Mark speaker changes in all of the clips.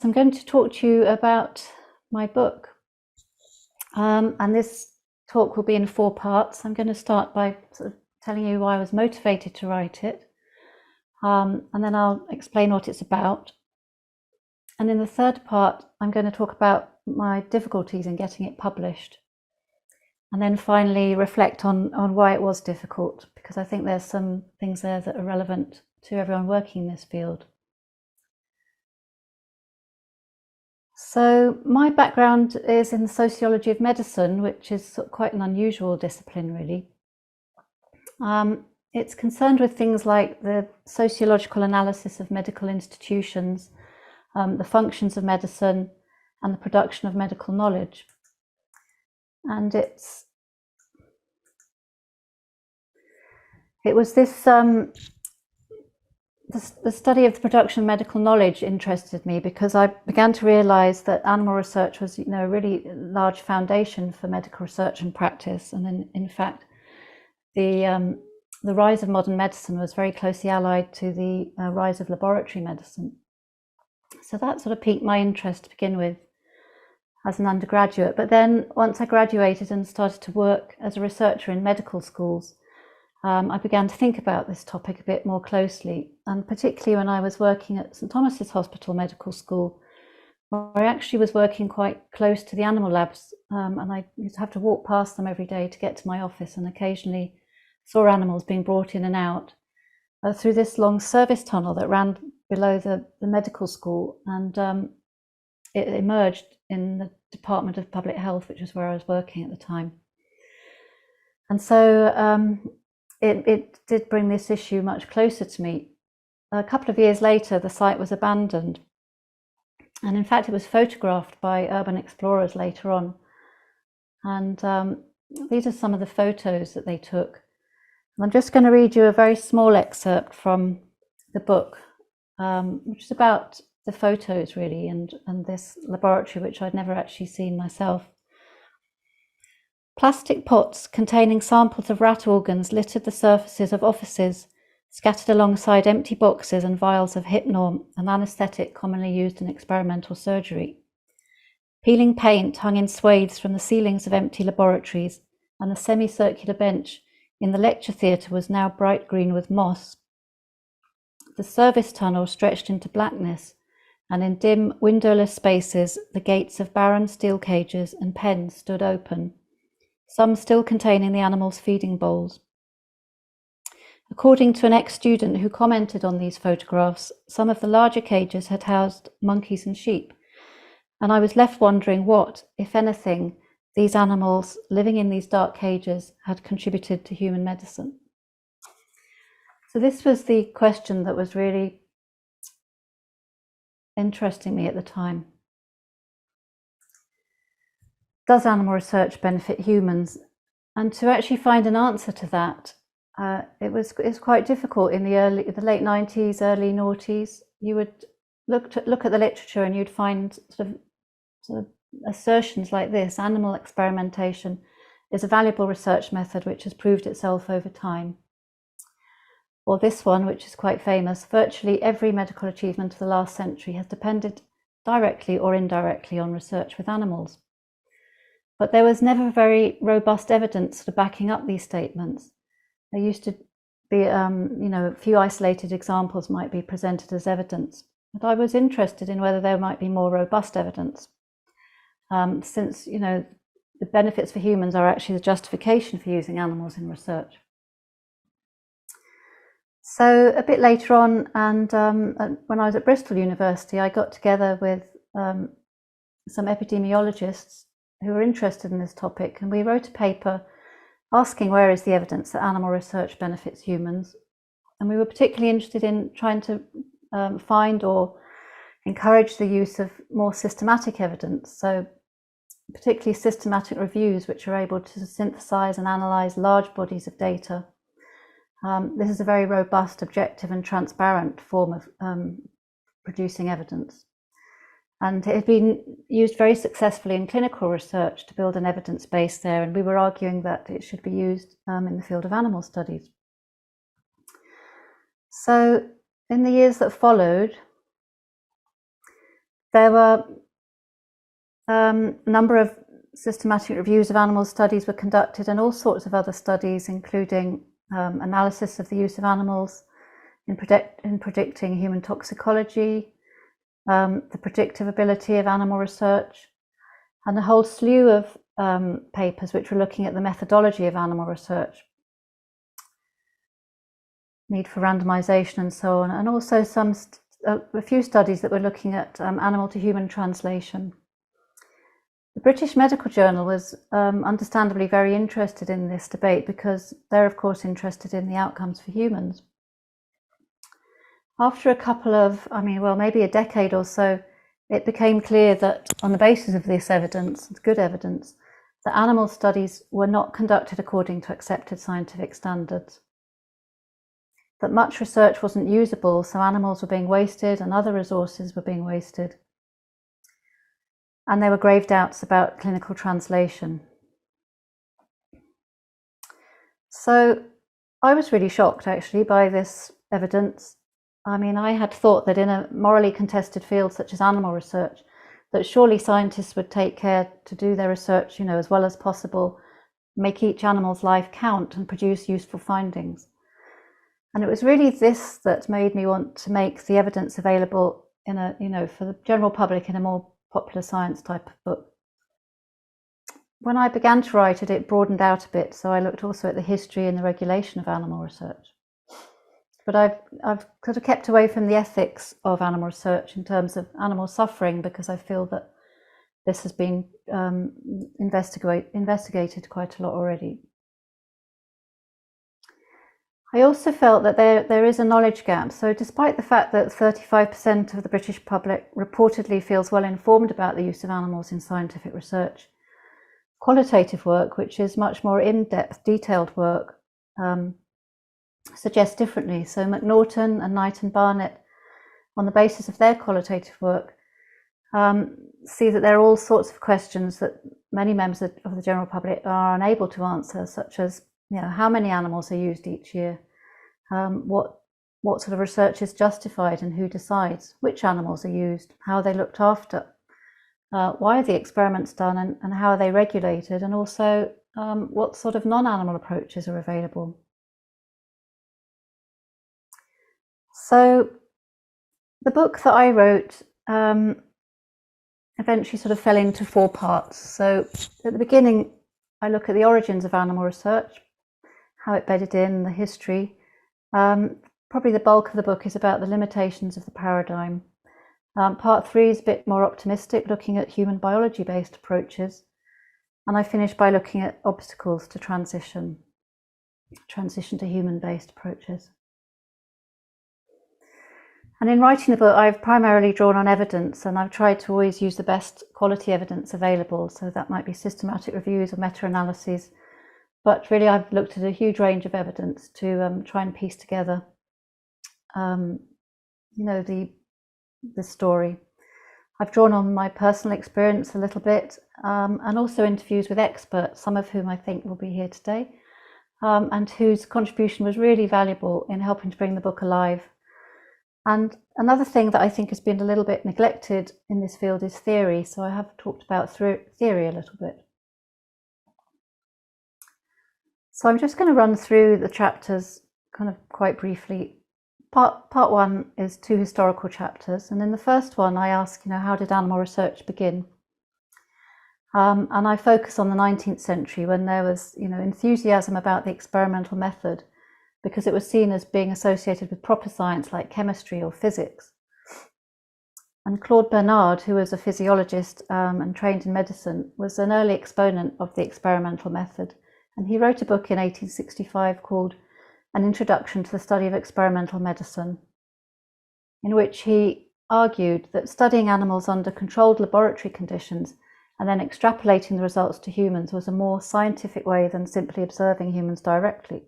Speaker 1: I'm going to talk to you about my book. And this talk will be in 4 parts. I'm going to start by sort of telling you why I was motivated to write it. And then I'll explain what it's about. And in the 3rd part, I'm going to talk about my difficulties in getting it published. And then finally reflect on why it was difficult, because I think there's some things there that are relevant to everyone working in this field. So my background is in the sociology of medicine, which is quite an unusual discipline, really. It's concerned with things like the sociological analysis of medical institutions, the functions of medicine, and the production of medical knowledge. And it was this the study of the production of medical knowledge interested me, because I began to realize that animal research was, a really large foundation for medical research and practice. And in fact, the rise of modern medicine was very closely allied to the rise of laboratory medicine. So that sort of piqued my interest to begin with as an undergraduate. But then once I graduated and started to work as a researcher in medical schools, I began to think about this topic a bit more closely, and particularly when I was working at St Thomas's Hospital Medical School, where I actually was working quite close to the animal labs, and I used to have to walk past them every day to get to my office, and occasionally saw animals being brought in and out through this long service tunnel that ran below the medical school, and it emerged in the Department of Public Health, which was where I was working at the time. And so it did bring this issue much closer to me. A couple of years later, the site was abandoned. And in fact, it was photographed by urban explorers later on. And these are some of the photos that they took. And I'm just going to read you a very small excerpt from the book, which is about the photos, really, and this laboratory, which I'd never actually seen myself. Plastic pots containing samples of rat organs littered the surfaces of offices, scattered alongside empty boxes and vials of hypnor, an anaesthetic commonly used in experimental surgery. Peeling paint hung in swathes from the ceilings of empty laboratories, and the semicircular bench in the lecture theatre was now bright green with moss. The service tunnel stretched into blackness, and in dim, windowless spaces, the gates of barren steel cages and pens stood open, some still containing the animals' feeding bowls. According to an ex-student who commented on these photographs, some of the larger cages had housed monkeys and sheep, and I was left wondering what, if anything, these animals living in these dark cages had contributed to human medicine. So this was the question that was really interesting me at the time. Does animal research benefit humans? And to actually find an answer to that, it's quite difficult in the late 90s, early noughties. You would look at the literature and you'd find sort of assertions like this: animal experimentation is a valuable research method which has proved itself over time. Or this one, which is quite famous: virtually every medical achievement of the last century has depended directly or indirectly on research with animals. But there was never very robust evidence for backing up these statements. There used to be, a few isolated examples might be presented as evidence. But I was interested in whether there might be more robust evidence, since, the benefits for humans are actually the justification for using animals in research. So a bit later on, and when I was at Bristol University, I got together with some epidemiologists who were interested in this topic, and we wrote a paper asking where is the evidence that animal research benefits humans. And we were particularly interested in trying to find or encourage the use of more systematic evidence, so particularly systematic reviews which are able to synthesize and analyze large bodies of data. This is a very robust, objective and transparent form of producing evidence. And it had been used very successfully in clinical research to build an evidence base there, and we were arguing that it should be used in the field of animal studies. So in the years that followed, There were a number of systematic reviews of animal studies were conducted, and all sorts of other studies, including analysis of the use of animals in predicting human toxicology, the predictive ability of animal research, and a whole slew of papers which were looking at the methodology of animal research, need for randomization and so on, and also a few studies that were looking at animal to human translation. The British Medical Journal was understandably very interested in this debate because they're of course interested in the outcomes for humans. After a couple of, maybe a decade or so, it became clear that on the basis of this evidence, good evidence, that animal studies were not conducted according to accepted scientific standards. That much research wasn't usable, so animals were being wasted and other resources were being wasted. And there were grave doubts about clinical translation. So I was really shocked actually by this evidence. I had thought that in a morally contested field such as animal research, that surely scientists would take care to do their research, as well as possible, make each animal's life count and produce useful findings. And it was really this that made me want to make the evidence available in for the general public in a more popular science type of book. When I began to write it, it broadened out a bit, so I looked also at the history and the regulation of animal research. But I've sort of kept away from the ethics of animal research in terms of animal suffering, because I feel that this has been investigated quite a lot already. I also felt that there is a knowledge gap. So despite the fact that 35% of the British public reportedly feels well informed about the use of animals in scientific research, qualitative work, which is much more in-depth, detailed work, suggests differently. So McNaughton and Knight and Barnett, on the basis of their qualitative work, see that there are all sorts of questions that many members of the general public are unable to answer, such as how many animals are used each year, what sort of research is justified and who decides which animals are used, how are they looked after, why are the experiments done and how are they regulated, and also what sort of non-animal approaches are available. So the book that I wrote eventually sort of fell into 4 parts. So at the beginning, I look at the origins of animal research, how it bedded in, the history. Probably the bulk of the book is about the limitations of the paradigm. Part 3 is a bit more optimistic, looking at human biology-based approaches. And I finish by looking at obstacles to transition to human-based approaches. And in writing the book, I've primarily drawn on evidence, and I've tried to always use the best quality evidence available. So that might be systematic reviews or meta-analyses. But really, I've looked at a huge range of evidence to try and piece together, the story. I've drawn on my personal experience a little bit, and also interviews with experts, some of whom I think will be here today, and whose contribution was really valuable in helping to bring the book alive. And another thing that I think has been a little bit neglected in this field is theory. So I have talked about theory a little bit. So I'm just going to run through the chapters kind of quite briefly. Part 1 is 2 historical chapters. And in the first one, I ask, how did animal research begin? And I focus on the 19th century, when there was, enthusiasm about the experimental method, because it was seen as being associated with proper science like chemistry or physics. And Claude Bernard, who was a physiologist and trained in medicine, was an early exponent of the experimental method. And he wrote a book in 1865 called An Introduction to the Study of Experimental Medicine, in which he argued that studying animals under controlled laboratory conditions and then extrapolating the results to humans was a more scientific way than simply observing humans directly.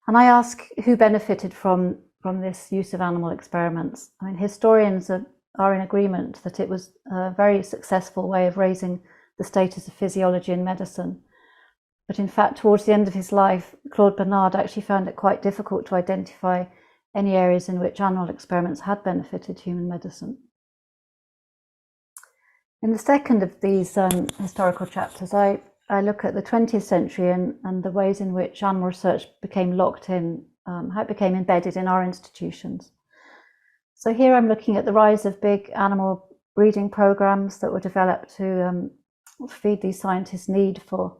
Speaker 1: And I ask who benefited from this use of animal experiments. Historians are in agreement that it was a very successful way of raising the status of physiology in medicine. But in fact, towards the end of his life, Claude Bernard actually found it quite difficult to identify any areas in which animal experiments had benefited human medicine. In the second of these historical chapters, I look at the 20th century and the ways in which animal research became locked in, how it became embedded in our institutions. So here I'm looking at the rise of big animal breeding programs that were developed to feed these scientists' need for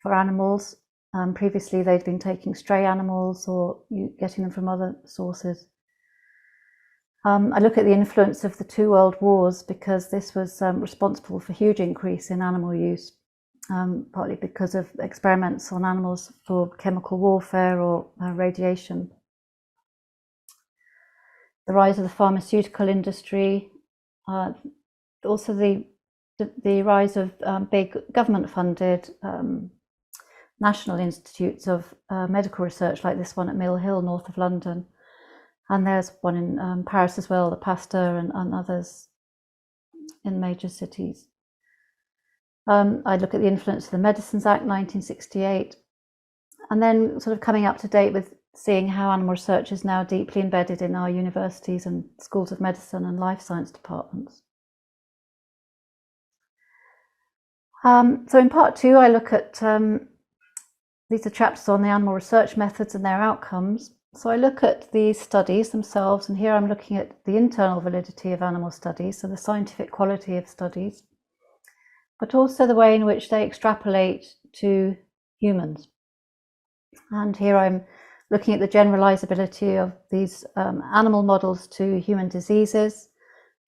Speaker 1: animals. Previously, they'd been taking stray animals or getting them from other sources. I look at the influence of the two world wars because this was responsible for a huge increase in animal use, partly because of experiments on animals for chemical warfare or radiation. The rise of the pharmaceutical industry, also the rise of big government-funded national institutes of medical research, like this one at Mill Hill, north of London. And there's one in Paris as well, the Pasteur and others in major cities. I look at the influence of the Medicines Act 1968, and then sort of coming up to date with seeing how animal research is now deeply embedded in our universities and schools of medicine and life science departments. So in part two, I look at, these are chapters on the animal research methods and their outcomes. So I look at these studies themselves, and here I'm looking at the internal validity of animal studies, so the scientific quality of studies, but also the way in which they extrapolate to humans. And here I'm looking at the generalizability of these animal models to human diseases,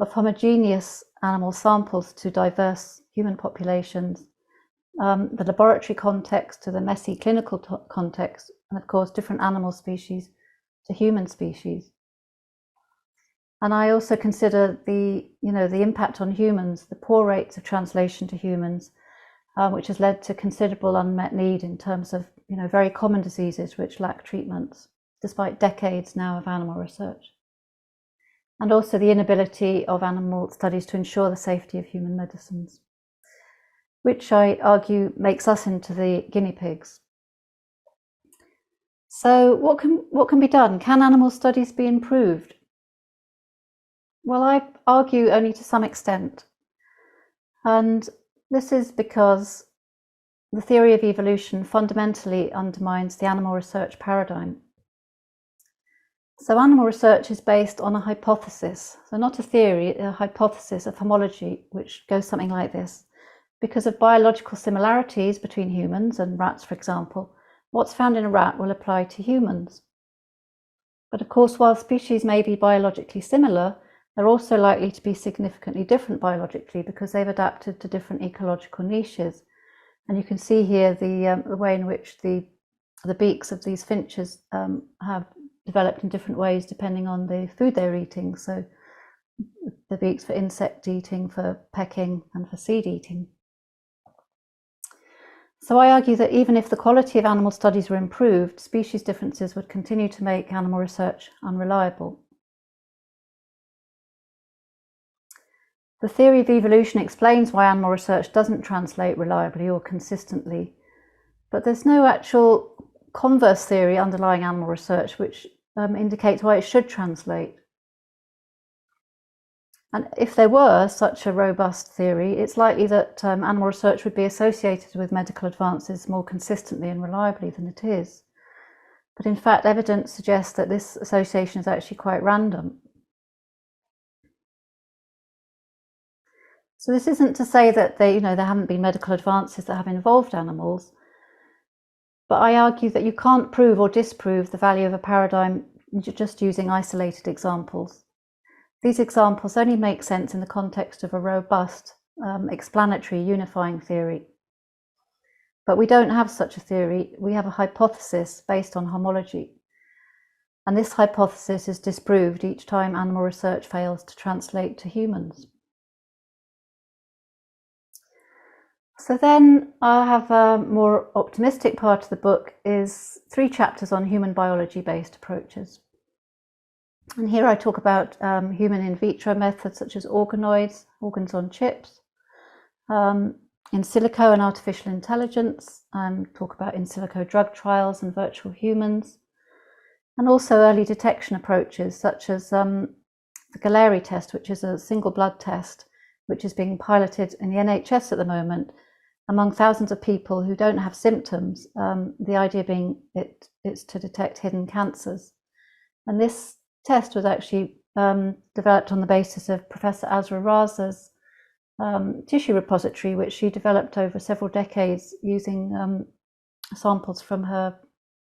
Speaker 1: of homogeneous animal samples to diverse human populations, the laboratory context to the messy clinical context, and of course different animal species to human species. And I also consider the impact on humans, the poor rates of translation to humans, which has led to considerable unmet need in terms of very common diseases which lack treatments, despite decades now of animal research. And also the inability of animal studies to ensure the safety of human medicines, which I argue makes us into the guinea pigs. So what can be done? Can animal studies be improved? Well, I argue only to some extent. And this is because the theory of evolution fundamentally undermines the animal research paradigm. So animal research is based on a hypothesis, so not a theory, a hypothesis of homology, which goes something like this. Because of biological similarities between humans and rats, for example, what's found in a rat will apply to humans. But of course, while species may be biologically similar, they're also likely to be significantly different biologically because they've adapted to different ecological niches. And you can see here the way in which the beaks of these finches have developed in different ways depending on the food they're eating. So the beaks for insect eating, for pecking, and for seed eating. So I argue that even if the quality of animal studies were improved, species differences would continue to make animal research unreliable. The theory of evolution explains why animal research doesn't translate reliably or consistently, but there's no actual converse theory underlying animal research which indicates why it should translate. And if there were such a robust theory, it's likely that animal research would be associated with medical advances more consistently and reliably than it is. But in fact, evidence suggests that this association is actually quite random. So this isn't to say that there haven't been medical advances that have involved animals, but I argue that you can't prove or disprove the value of a paradigm just using isolated examples. These examples only make sense in the context of a robust, explanatory, unifying theory. But we don't have such a theory. We have a hypothesis based on homology. And this hypothesis is disproved each time animal research fails to translate to humans. So then I have a more optimistic part of the book is 3 chapters on human biology-based approaches. And here I talk about human in vitro methods such as organoids, organs on chips, in silico and artificial intelligence, talk about in silico drug trials and virtual humans, and also early detection approaches such as the Galleri test, which is a single blood test, which is being piloted in the NHS at the moment among thousands of people who don't have symptoms, the idea being it's to detect hidden cancers. And this test was actually developed on the basis of Professor Azra Raza's tissue repository, which she developed over several decades using samples from her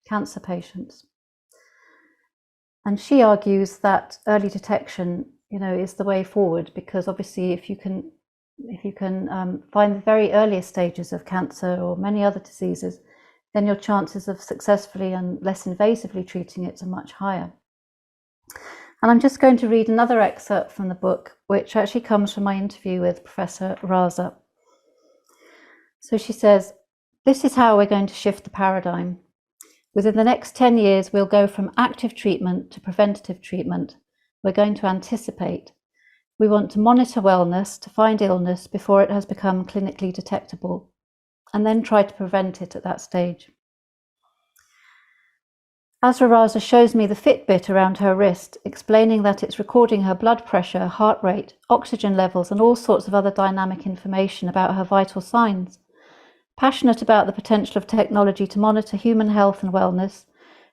Speaker 1: cancer patients. And she argues that early detection, is the way forward, because obviously if you can find the very earliest stages of cancer or many other diseases, then your chances of successfully and less invasively treating it are much higher. And I'm just going to read another excerpt from the book, which actually comes from my interview with Professor Raza. So she says, "This is how we're going to shift the paradigm. Within the next 10 years, we'll go from active treatment to preventative treatment. We're going to anticipate. We want to monitor wellness to find illness before it has become clinically detectable, and then try to prevent it at that stage." Azra Raza shows me the Fitbit around her wrist, explaining that it's recording her blood pressure, heart rate, oxygen levels, and all sorts of other dynamic information about her vital signs. Passionate about the potential of technology to monitor human health and wellness,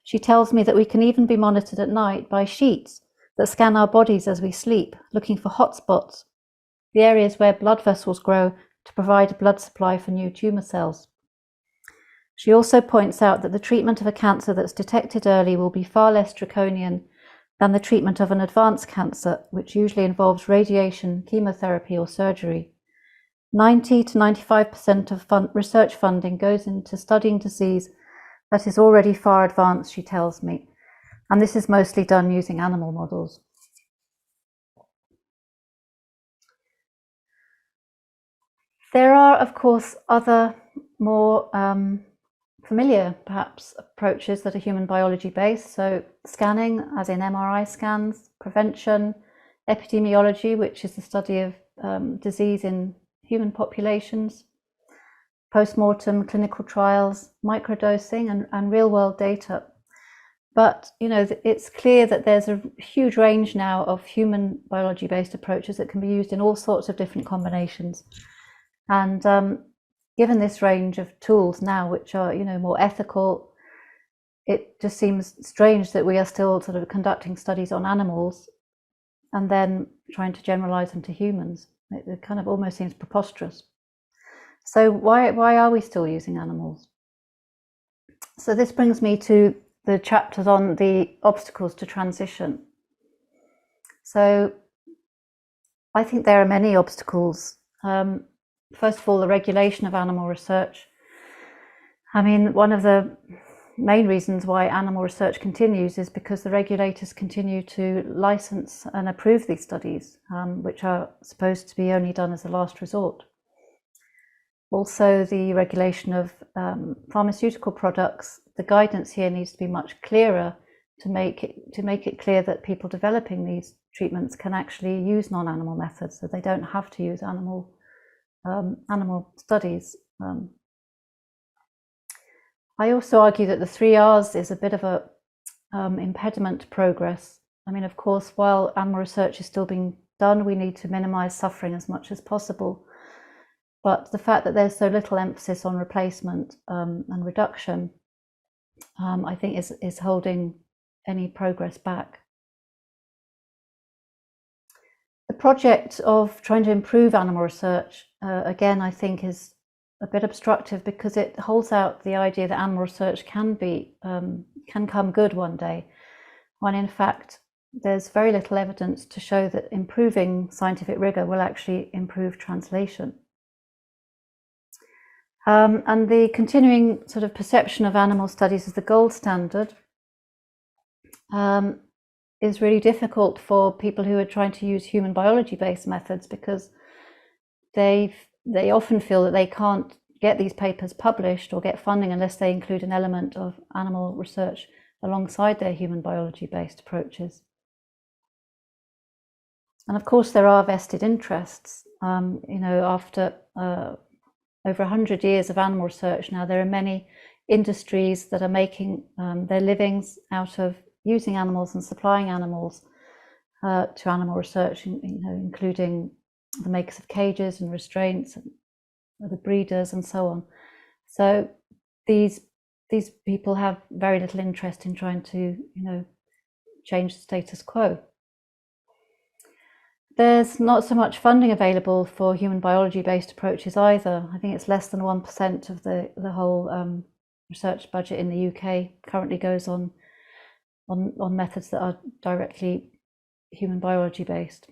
Speaker 1: she tells me that we can even be monitored at night by sheets that scan our bodies as we sleep, looking for hotspots, the areas where blood vessels grow to provide a blood supply for new tumour cells. She also points out that the treatment of a cancer that's detected early will be far less draconian than the treatment of an advanced cancer, which usually involves radiation, chemotherapy, or surgery. 90 to 95% of research funding goes into studying disease that is already far advanced, she tells me, and this is mostly done using animal models. There are, of course, other more familiar, perhaps, approaches that are human biology based. So scanning, as in MRI scans, prevention, epidemiology, which is the study of disease in human populations, post-mortem clinical trials, microdosing, and real-world data. But it's clear that there's a huge range now of human biology-based approaches that can be used in all sorts of different combinations. And given this range of tools now, which are more ethical, it just seems strange that we are still sort of conducting studies on animals and then trying to generalize them to humans. It kind of almost seems preposterous. So why are we still using animals? So this brings me to the chapters on the obstacles to transition. So I think there are many obstacles. First of all, the regulation of animal research. I mean, one of the main reasons why animal research continues is because the regulators continue to license and approve these studies, which are supposed to be only done as a last resort. Also, the regulation of pharmaceutical products, the guidance here needs to be much clearer to make it clear that people developing these treatments can actually use non-animal methods, so they don't have to use animal studies. I also argue that the 3 R's is a bit of a impediment to progress. I mean, of course, while animal research is still being done, we need to minimize suffering as much as possible. But the fact that there's so little emphasis on replacement and reduction, I think is holding any progress back. The project of trying to improve animal research, again, I think is a bit obstructive because it holds out the idea that animal research can come good one day, when in fact there's very little evidence to show that improving scientific rigor will actually improve translation. And the continuing sort of perception of animal studies as the gold standard is really difficult for people who are trying to use human biology-based methods, because they often feel that they can't get these papers published or get funding unless they include an element of animal research alongside their human biology-based approaches. And of course, there are vested interests. After over 100 years of animal research now, there are many industries that are making their livings out of using animals and supplying animals to animal research, including the makers of cages and restraints, and the breeders, and so on. So these people have very little interest in trying to, change the status quo. There's not so much funding available for human biology-based approaches either. I think it's less than 1% of the whole research budget in the UK currently goes on methods that are directly human biology-based,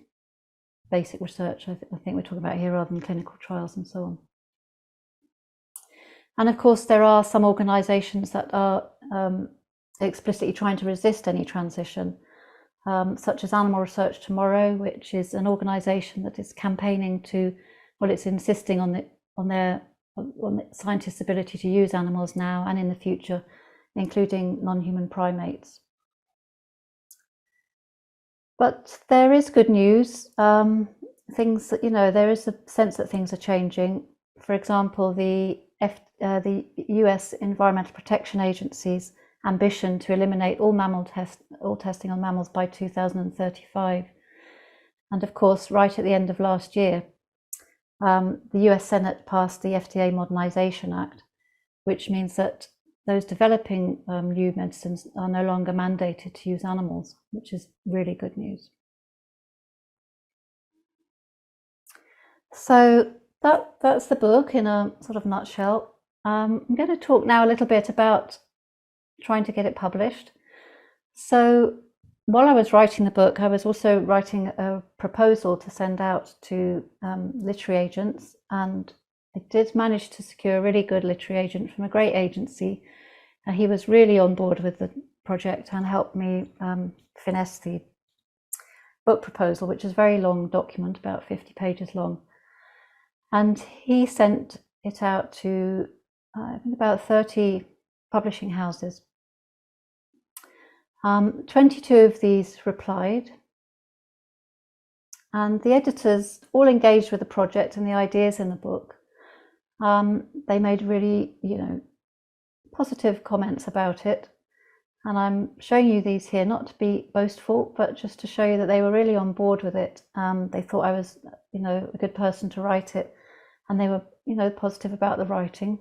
Speaker 1: basic research. I think we're talking about here rather than clinical trials and so on. And of course, there are some organisations that are explicitly trying to resist any transition, such as Animal Research Tomorrow, which is an organisation that is campaigning to, well, it's insisting on the scientists' ability to use animals now and in the future, including non-human primates. But there is good news. Things that, there is a sense that things are changing. For example, the US Environmental Protection Agency's ambition to eliminate all testing on mammals by 2035. And of course, right at the end of last year, the US Senate passed the FDA Modernization Act, which means that those developing new medicines are no longer mandated to use animals, which is really good news. So that's the book in a sort of nutshell. I'm going to talk now a little bit about trying to get it published. So while I was writing the book, I was also writing a proposal to send out to literary agents, and I did manage to secure a really good literary agent from a great agency. He was really on board with the project and helped me finesse the book proposal, which is a very long document, about 50 pages long. And he sent it out to, I think, about 30 publishing houses. 22 of these replied, and the editors all engaged with the project and the ideas in the book. They made really, positive comments about it, and I'm showing you these here not to be boastful, but just to show you that they were really on board with it. They thought I was, a good person to write it, and they were, positive about the writing.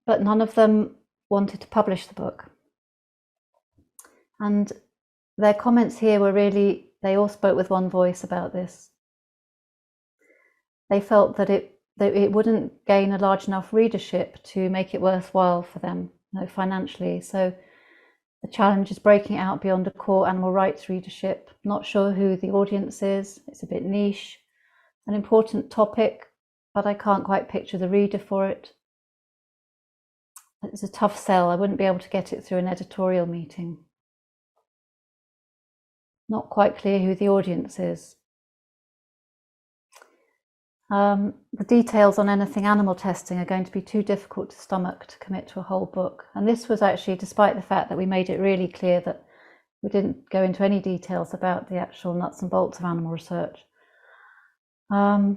Speaker 1: But none of them wanted to publish the book. And their comments here were really, they all spoke with one voice about this. They felt that it wouldn't gain a large enough readership to make it worthwhile for them, financially. So the challenge is breaking out beyond a core animal rights readership. Not sure who the audience is. It's a bit niche, an important topic, but I can't quite picture the reader for it. It's a tough sell. I wouldn't be able to get it through an editorial meeting. Not quite clear who the audience is. The details on anything animal testing are going to be too difficult to stomach to commit to a whole book. And this was actually despite the fact that we made it really clear that we didn't go into any details about the actual nuts and bolts of animal research. So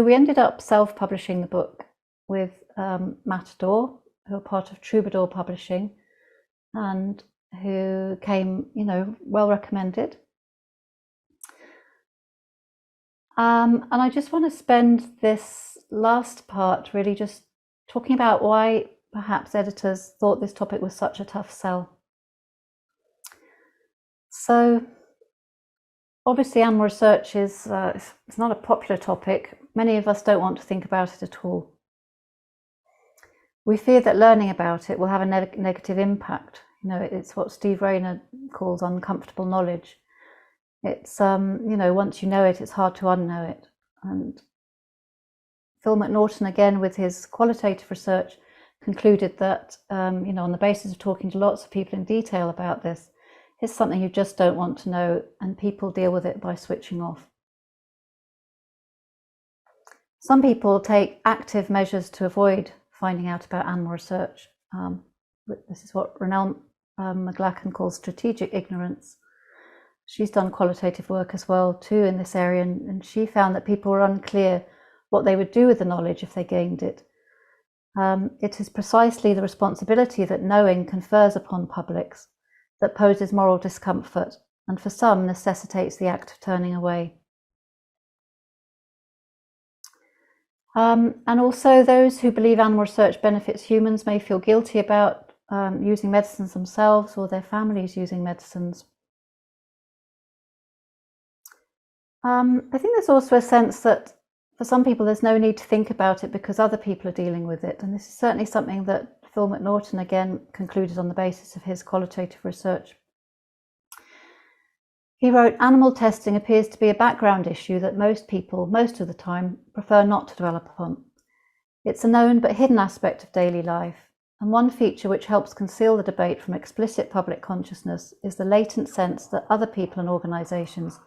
Speaker 1: we ended up self-publishing the book with Matador, who are part of Troubadour Publishing, and who came, well recommended. And I just want to spend this last part really just talking about why perhaps editors thought this topic was such a tough sell. So obviously animal research is it's not a popular topic. Many of us don't want to think about it at all. We fear that learning about it will have a negative impact. It's what Steve Rayner calls uncomfortable knowledge. It's, once you know it, it's hard to unknow it. And Phil McNaughton, again, with his qualitative research, concluded that, on the basis of talking to lots of people in detail about this, it's something you just don't want to know, and people deal with it by switching off. Some people take active measures to avoid finding out about animal research. This is what Ronelle McLachlan calls strategic ignorance. She's done qualitative work as well too in this area, and she found that people were unclear what they would do with the knowledge if they gained it. It is precisely the responsibility that knowing confers upon publics that poses moral discomfort, and for some necessitates the act of turning away. And also those who believe animal research benefits humans may feel guilty about using medicines themselves or their families using medicines. I think there's also a sense that for some people there's no need to think about it because other people are dealing with it, and this is certainly something that Phil McNaughton again concluded on the basis of his qualitative research. He wrote, "Animal testing appears to be a background issue that most people, most of the time, prefer not to dwell upon. It's a known but hidden aspect of daily life, and one feature which helps conceal the debate from explicit public consciousness is the latent sense that other people and organisations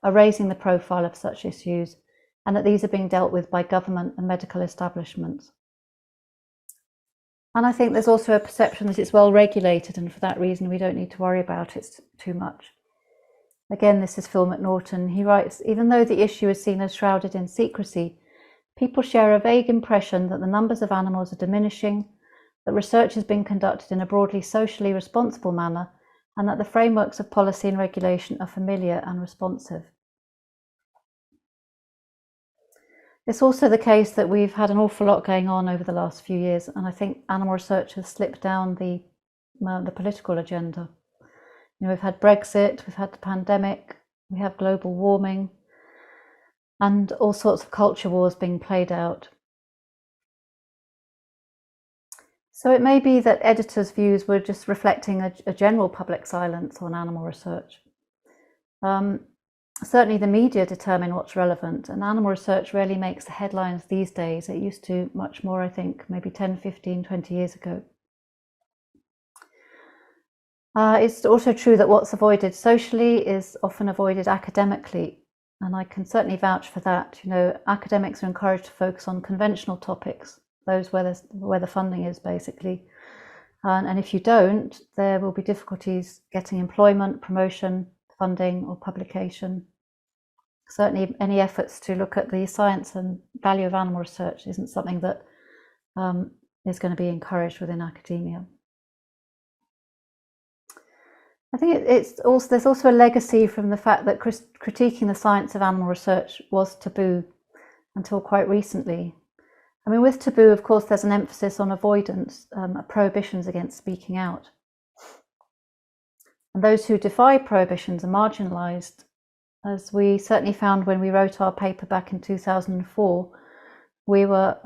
Speaker 1: are raising the profile of such issues, and that these are being dealt with by government and medical establishments." And I think there's also a perception that it's well regulated, and for that reason we don't need to worry about it too much. Again, this is Phil McNaughton. He writes, "Even though the issue is seen as shrouded in secrecy, people share a vague impression that the numbers of animals are diminishing, that research is being conducted in a broadly socially responsible manner, and that the frameworks of policy and regulation are familiar and responsive." It's also the case that we've had an awful lot going on over the last few years, and I think animal research has slipped down the political agenda. We've had Brexit, we've had the pandemic, we have global warming, and all sorts of culture wars being played out. So it may be that editors' views were just reflecting a general public silence on animal research. Certainly the media determine what's relevant, and animal research rarely makes the headlines these days. It used to much more, I think, maybe 10, 15, 20 years ago. It's also true that what's avoided socially is often avoided academically, and I can certainly vouch for that. Academics are encouraged to focus on conventional topics, those where the funding is, basically. And if you don't, there will be difficulties getting employment, promotion, funding, or publication. Certainly any efforts to look at the science and value of animal research isn't something that is going to be encouraged within academia. I think there's also a legacy from the fact that critiquing the science of animal research was taboo until quite recently. I mean, with taboo, of course, there's an emphasis on avoidance, prohibitions against speaking out. And those who defy prohibitions are marginalised, as we certainly found when we wrote our paper back in 2004. We were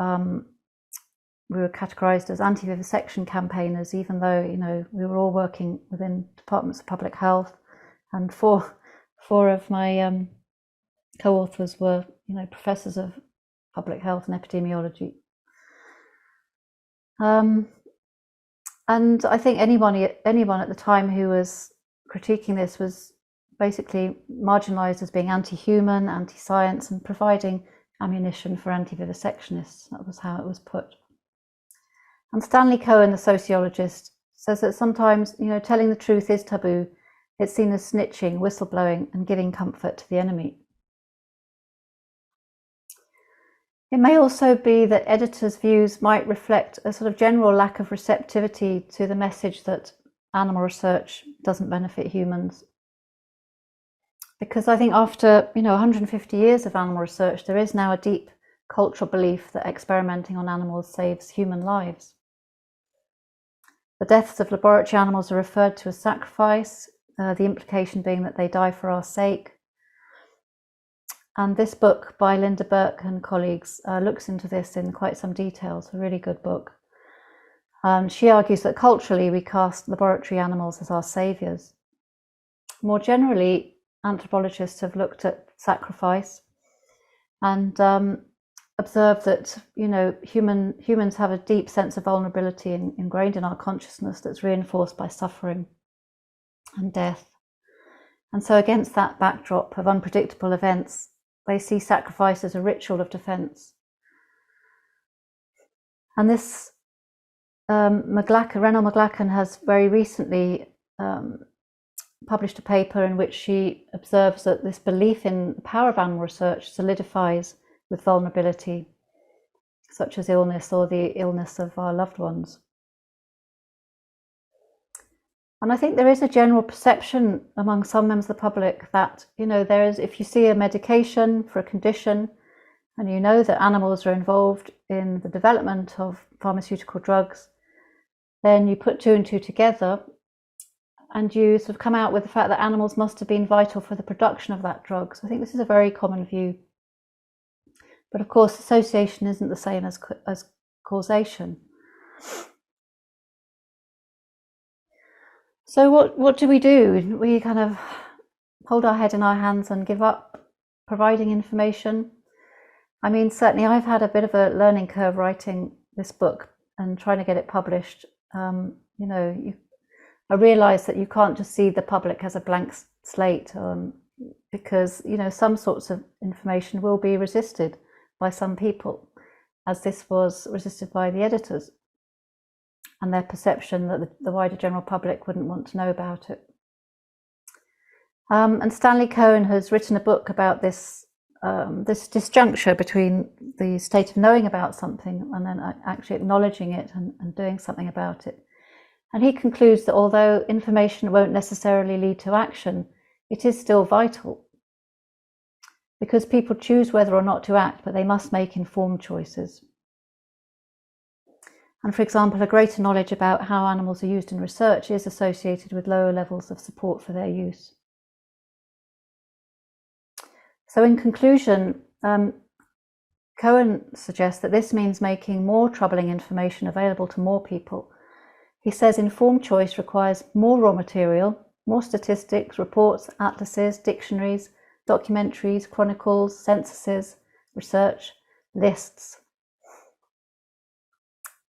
Speaker 1: categorised as anti-vivisection campaigners, even though we were all working within departments of public health, and four of my co-authors were professors of public health and epidemiology. And I think anyone at the time who was critiquing this was basically marginalised as being anti-human, anti-science, and providing ammunition for anti-vivisectionists. That was how it was put. And Stanley Cohen, the sociologist, says that sometimes, telling the truth is taboo. It's seen as snitching, whistleblowing, and giving comfort to the enemy. It may also be that editors' views might reflect a sort of general lack of receptivity to the message that animal research doesn't benefit humans. Because I think after 150 years of animal research, there is now a deep cultural belief that experimenting on animals saves human lives. The deaths of laboratory animals are referred to as sacrifice, the implication being that they die for our sake. And this book by Linda Burke and colleagues looks into this in quite some detail. It's a really good book. She argues that culturally we cast laboratory animals as our saviours. More generally, anthropologists have looked at sacrifice and observed that humans have a deep sense of vulnerability ingrained in our consciousness that's reinforced by suffering and death. And so against that backdrop of unpredictable events, they see sacrifice as a ritual of defence. And this Rennell McLachlan has very recently published a paper in which she observes that this belief in the power of animal research solidifies with vulnerability. such as illness or the illness of our loved ones. And I think there is a general perception among some members of the public that, there is, if you see a medication for a condition and you know that animals are involved in the development of pharmaceutical drugs, then you put 2 and 2 together and you sort of come out with the fact that animals must have been vital for the production of that drug. So I think this is a very common view. But of course, association isn't the same as causation. So what do? We kind of hold our head in our hands and give up providing information. I mean, certainly I've had a bit of a learning curve writing this book and trying to get it published. I realize that you can't just see the public as a blank slate, because, some sorts of information will be resisted by some people, as this was resisted by the editors and their perception that the wider general public wouldn't want to know about it. And Stanley Cohen has written a book about this disjuncture between the state of knowing about something and then actually acknowledging it and doing something about it. And he concludes that although information won't necessarily lead to action, it is still vital, because people choose whether or not to act, but they must make informed choices. And for example, a greater knowledge about how animals are used in research is associated with lower levels of support for their use. So in conclusion, Cohen suggests that this means making more troubling information available to more people. He says informed choice requires more raw material, more statistics, reports, atlases, dictionaries, documentaries, chronicles, censuses, research, lists.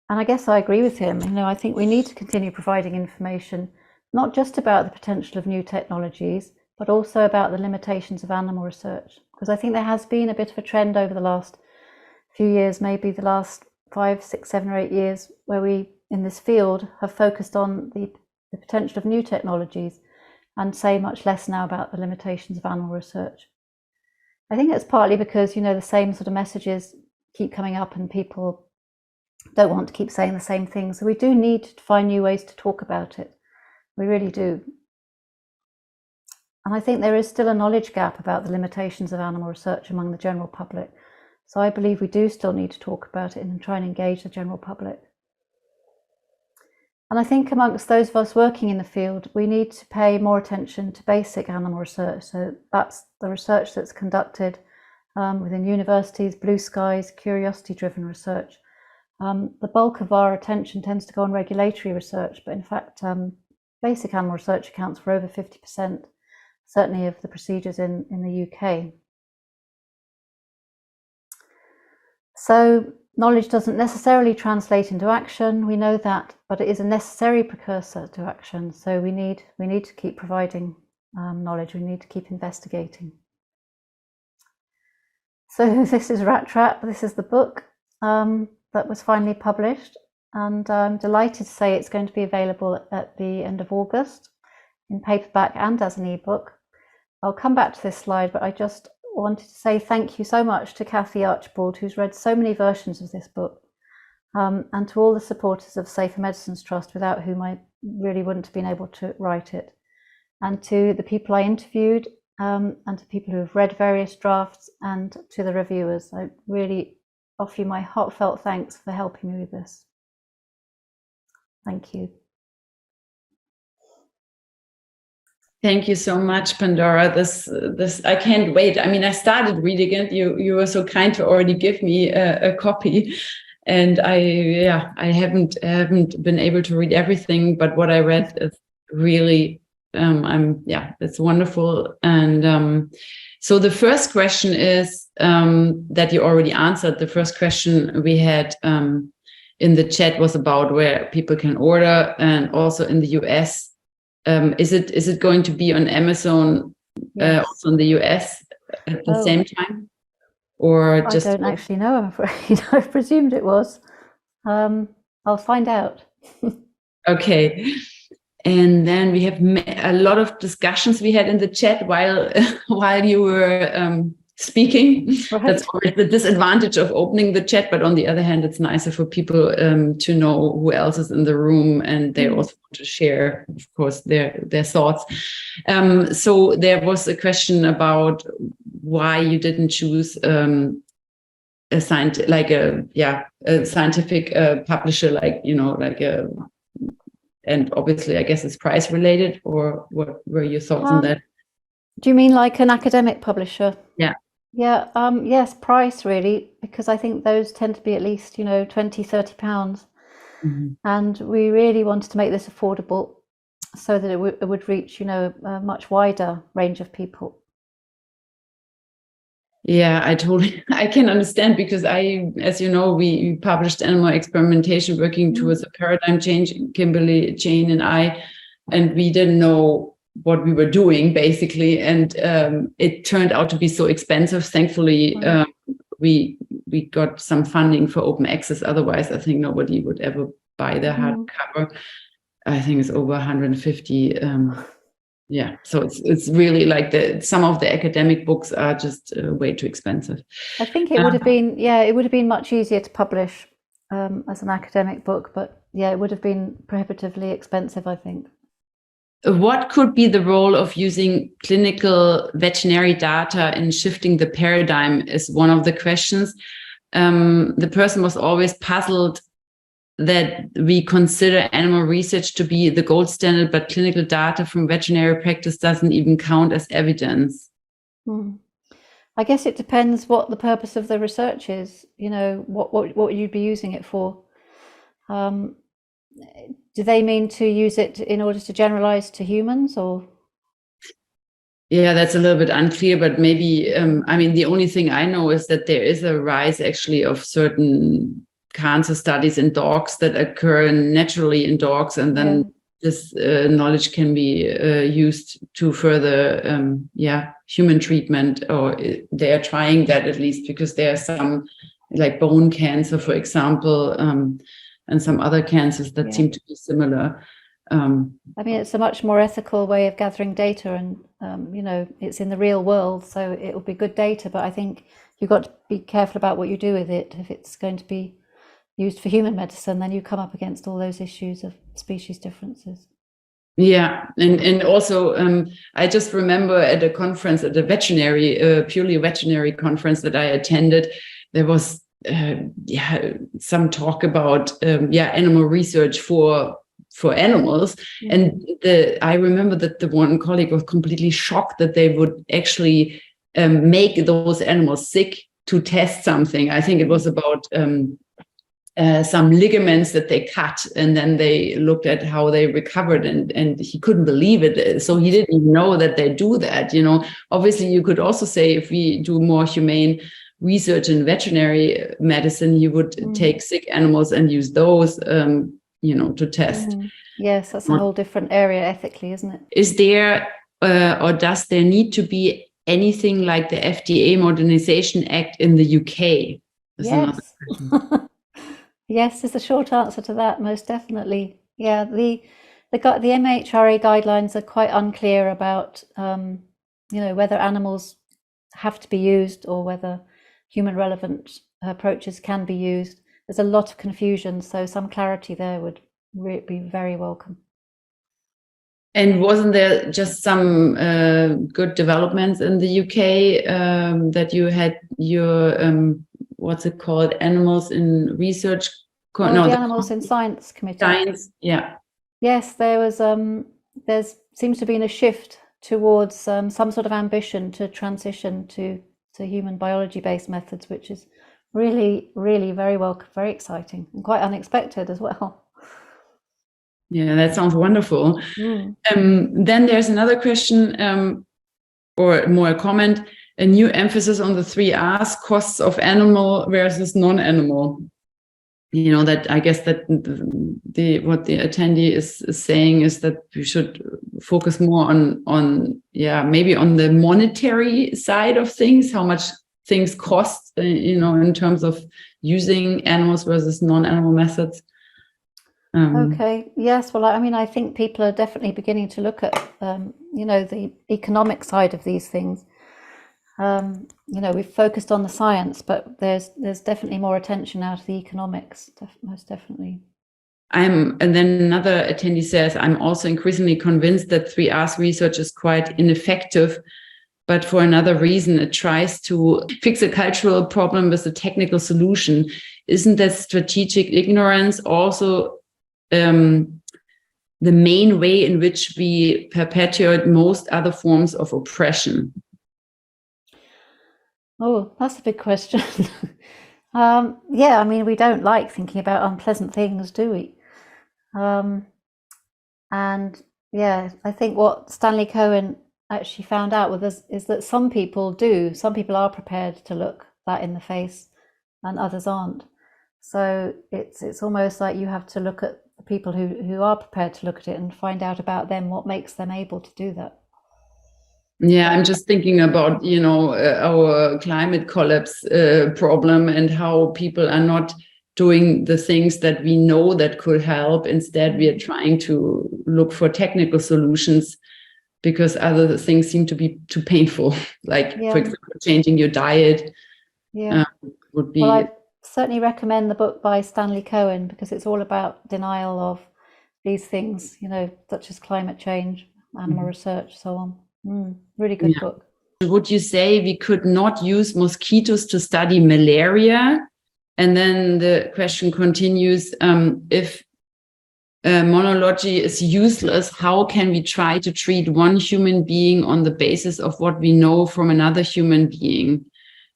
Speaker 1: And I guess I agree with him. I think we need to continue providing information, not just about the potential of new technologies, but also about the limitations of animal research. Because I think there has been a bit of a trend over the last few years, maybe the last 5, 6, 7 or 8 years, where we, in this field, have focused on the potential of new technologies and say much less now about the limitations of animal research. I think it's partly because, the same sort of messages keep coming up and people don't want to keep saying the same things. So we do need to find new ways to talk about it. We really do. And I think there is still a knowledge gap about the limitations of animal research among the general public. So I believe we do still need to talk about it and try and engage the general public. And I think amongst those of us working in the field, we need to pay more attention to basic animal research. So that's the research that's conducted within universities, blue skies, curiosity-driven research. The bulk of our attention tends to go on regulatory research, but in fact, basic animal research accounts for over 50%, certainly of the procedures in the UK. So knowledge doesn't necessarily translate into action, we know that, but it is a necessary precursor to action. So we need to keep providing knowledge, we need to keep investigating. So this is Rat Trap, this is the book that was finally published, and I'm delighted to say it's going to be available at the end of August in paperback and as an ebook. I'll come back to this slide, but I just wanted to say thank you so much to Kathy Archibald, who's read so many versions of this book, and to all the supporters of Safer Medicines Trust, without whom I really wouldn't have been able to write it, and to the people I interviewed, and to people who have read various drafts, and to the reviewers. I really offer you my heartfelt thanks for helping me with this. Thank you.
Speaker 2: Thank you so much, Pandora. This I can't wait. I mean, I started reading it. You were so kind to already give me a copy, and I haven't been able to read everything, but what I read is really it's wonderful. And so the first question is that you already answered. The first question we had in the chat was about where people can order, and also in the US. Is it going to be on Amazon,
Speaker 1: Yes.
Speaker 2: also in the US at the same time, or just?
Speaker 1: I don't actually know, I'm afraid. I presumed it was. I'll find out.
Speaker 2: Okay. And then we have a lot of discussions we had in the chat while you were speaking.
Speaker 1: Right.
Speaker 2: That's always the disadvantage of opening the chat, but on the other hand, it's nicer for people to know who else is in the room, and they also want to share, of course, their thoughts. So there was a question about why you didn't choose a scientific publisher, and obviously, I guess it's price related, or what were your thoughts on that?
Speaker 1: Do you mean like an academic publisher?
Speaker 2: Yeah.
Speaker 1: Yeah, yes, price really, because I think those tend to be at least, 20, 30 pounds. And we really wanted to make this affordable so that it would reach, a much wider range of people.
Speaker 2: Yeah, I can understand, because as you know, we published Animal Experimentation, working towards a paradigm change, Kimberly, Jane, and I, and we didn't know what we were doing basically, and it turned out to be so expensive. Thankfully, we got some funding for open access. Otherwise, I think nobody would ever buy the hardcover. I think it's over 150. Yeah, so it's really like some of the academic books are just way too expensive.
Speaker 1: I think it would have been, it would have been much easier to publish as an academic book, but it would have been prohibitively expensive, I think.
Speaker 2: What could be the role of using clinical veterinary data in shifting the paradigm is one of the questions. The person was always puzzled that we consider animal research to be the gold standard, but clinical data from veterinary practice doesn't even count as evidence.
Speaker 1: I guess it depends what the purpose of the research is, what you'd be using it for. Do they mean to use it in order to generalize to humans, or?
Speaker 2: Yeah, that's a little bit unclear, but maybe, the only thing I know is that there is a rise actually of certain cancer studies in dogs that occur naturally in dogs, and then this knowledge can be used to further human treatment, or they are trying that at least, because there are some like bone cancer, for example, and some other cancers that seem to be similar.
Speaker 1: It's a much more ethical way of gathering data, and it's in the real world, so it will be good data, but I think you've got to be careful about what you do with it. If it's going to be used for human medicine, then you come up against all those issues of species differences.
Speaker 2: Yeah, and also I just remember at a conference, at a purely veterinary conference that I attended, there was some talk about animal research for animals, and I remember that the one colleague was completely shocked that they would actually make those animals sick to test something. I think it was about some ligaments that they cut, and then they looked at how they recovered, and he couldn't believe it. So he didn't even know that they do that. Obviously you could also say, if we do more humane research in veterinary medicine, you would take sick animals and use those to test.
Speaker 1: Yes, that's a whole different area ethically, isn't it?
Speaker 2: Is there or does there need to be anything like the FDA Modernization Act in the UK?
Speaker 1: Yes. Yes, is the short answer to that, most definitely. Yeah, the MHRA guidelines are quite unclear about whether animals have to be used or whether human relevant approaches can be used. There's a lot of confusion, so some clarity there would be very welcome.
Speaker 2: And wasn't there just some good developments in the UK that you had your what's it called, Animals in Research?
Speaker 1: The Animals in Science Committee.
Speaker 2: Science, yeah.
Speaker 1: Yes, there was. There seems to have been a shift towards some sort of ambition to transition to human biology-based methods, which is really, really very welcome, very exciting, and quite unexpected as well.
Speaker 2: Yeah, that sounds wonderful. Then there's another question, or more a comment: a new emphasis on the 3 R's, costs of animal versus non-animal. That I guess that what the attendee is saying is that we should focus more on maybe on the monetary side of things, how much things cost, in terms of using animals versus non-animal methods.
Speaker 1: Okay. Yes. Well, I think people are definitely beginning to look at, the economic side of these things. We've focused on the science, but there's definitely more attention now to the economics, most definitely.
Speaker 2: And then another attendee says, I'm also increasingly convinced that 3R's research is quite ineffective, but for another reason, it tries to fix a cultural problem with a technical solution. Isn't that strategic ignorance also the main way in which we perpetuate most other forms of oppression?
Speaker 1: Oh, that's a big question. Yeah, I mean, we don't like thinking about unpleasant things, do we? And yeah, I think what Stanley Cohen actually found out with us is that some people are prepared to look that in the face and others aren't. So it's almost like you have to look at the people who are prepared to look at it and find out about them, what makes them able to do that.
Speaker 2: Yeah, I'm just thinking about, our climate collapse problem and how people are not doing the things that we know that could help. Instead, we are trying to look for technical solutions because other things seem to be too painful. Like, for example, changing your diet would be...
Speaker 1: Well, I certainly recommend the book by Stanley Cohen because it's all about denial of these things, such as climate change, animal research, so on. Really good book.
Speaker 2: Would you say we could not use mosquitoes to study malaria? And then the question continues, if monology is useless, how can we try to treat one human being on the basis of what we know from another human being?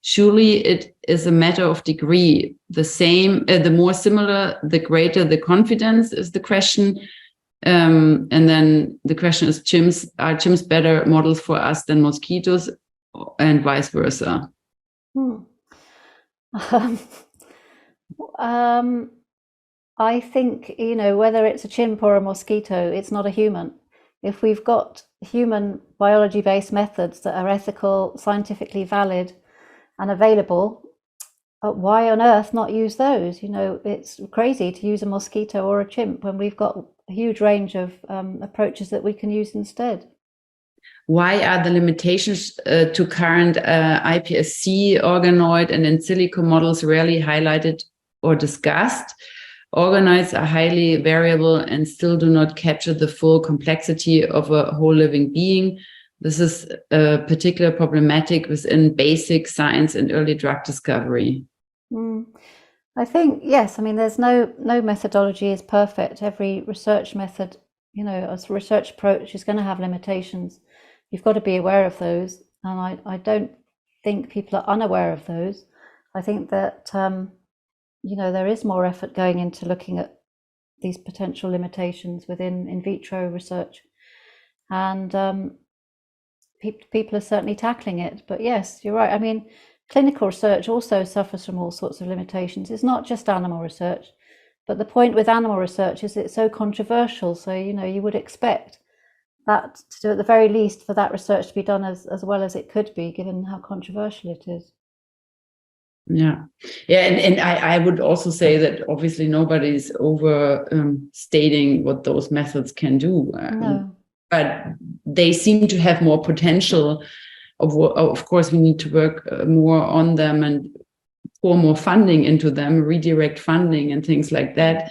Speaker 2: Surely it is a matter of degree. The more similar, the greater the confidence is the question. And then the question is, are chimps better models for us than mosquitoes, and vice versa?
Speaker 1: I think, whether it's a chimp or a mosquito, it's not a human. If we've got human biology-based methods that are ethical, scientifically valid and available, why on earth not use those? It's crazy to use a mosquito or a chimp when we've got a huge range of approaches that we can use instead.
Speaker 2: Why are the limitations to current iPSC, organoid, and in silico models rarely highlighted or discussed? Organoids are highly variable and still do not capture the full complexity of a whole living being. This is particularly problematic within basic science and early drug discovery.
Speaker 1: I think, yes, I mean, there's no methodology is perfect. Every research method, as a research approach is going to have limitations. You've got to be aware of those. And I don't think people are unaware of those. I think that, there is more effort going into looking at these potential limitations within in vitro research. And people are certainly tackling it. But yes, you're right. I mean, clinical research also suffers from all sorts of limitations. It's not just animal research. But the point with animal research is it's so controversial. So, you would expect that to do at the very least for that research to be done as well as it could be, given how controversial it is.
Speaker 2: Yeah. And I would also say that obviously nobody's overstating what those methods can do.
Speaker 1: No.
Speaker 2: But they seem to have more potential. Of course, we need to work more on them and pour more funding into them, redirect funding and things like that.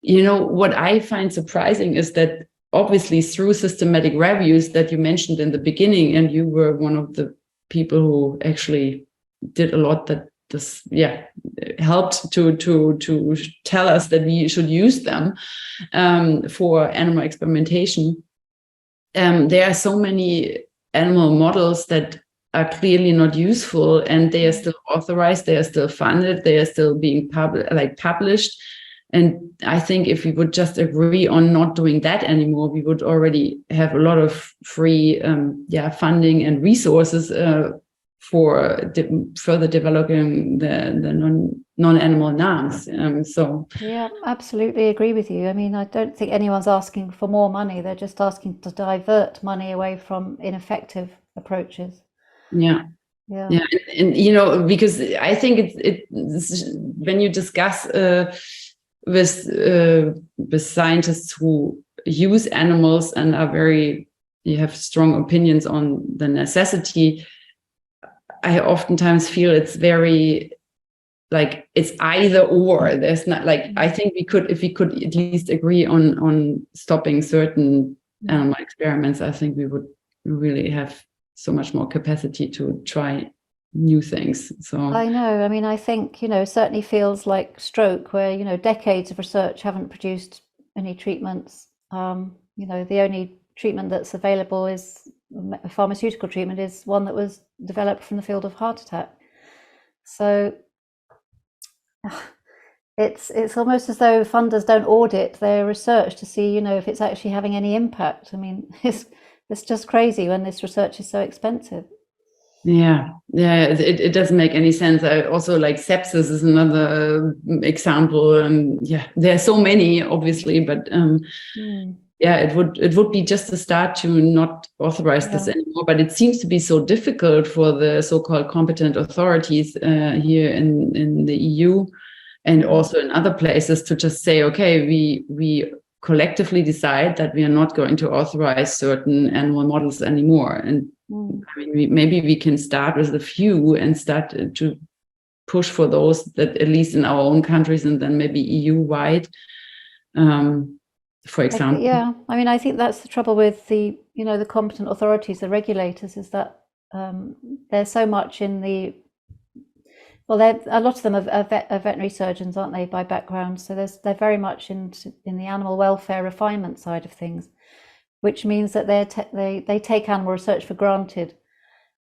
Speaker 2: What I find surprising is that obviously through systematic reviews that you mentioned in the beginning, and you were one of the people who actually did a lot that this helped to tell us that we should use them for animal experimentation. There are so many animal models that are clearly not useful, and they are still authorized, they are still funded, they are still being published. And I think if we would just agree on not doing that anymore, we would already have a lot of free funding and resources for further developing the non-animal NAMs.
Speaker 1: Yeah, absolutely agree with you. I mean, I don't think anyone's asking for more money. They're just asking to divert money away from ineffective approaches.
Speaker 2: Yeah. And because I think it's when you discuss with scientists who use animals and you have strong opinions on the necessity, I oftentimes feel it's very like it's either or. There's not like, I think if we could at least agree on stopping certain animal experiments, I think we would really have so much more capacity to try new things. So
Speaker 1: I know. I mean, I think, it certainly feels like stroke, where, decades of research haven't produced any treatments. The only treatment that's available is a pharmaceutical treatment, is one that was developed from the field of heart attack. So it's almost as though funders don't audit their research to see, if it's actually having any impact. I mean, it's just crazy when this research is so expensive.
Speaker 2: Yeah, it doesn't make any sense. I also like sepsis is another example, and there are so many, obviously, but it would be just a start to not authorize this anymore. But it seems to be so difficult for the so-called competent authorities here in the EU and also in other places to just say, okay, we collectively decide that we are not going to authorize certain animal models anymore. And I mean, maybe we can start with a few and start to push for those that at least in our own countries and then maybe EU-wide, for example.
Speaker 1: I mean, I think that's the trouble with the competent authorities, the regulators, is that there's so much in the, well, a lot of them are veterinary surgeons, aren't they, by background? So they're very much in the animal welfare refinement side of things, which means that they take animal research for granted.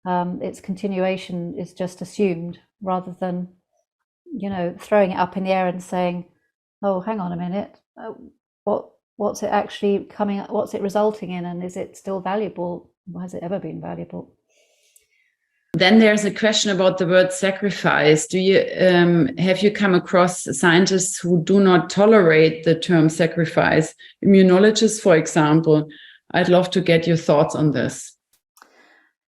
Speaker 1: Its continuation is just assumed, rather than throwing it up in the air and saying, oh, hang on a minute, what's it actually what's it resulting in, and is it still valuable? Has it ever been valuable?
Speaker 2: Then there's a question about the word sacrifice. Do you have you come across scientists who do not tolerate the term sacrifice? Immunologists, for example. I'd love to get your thoughts on this.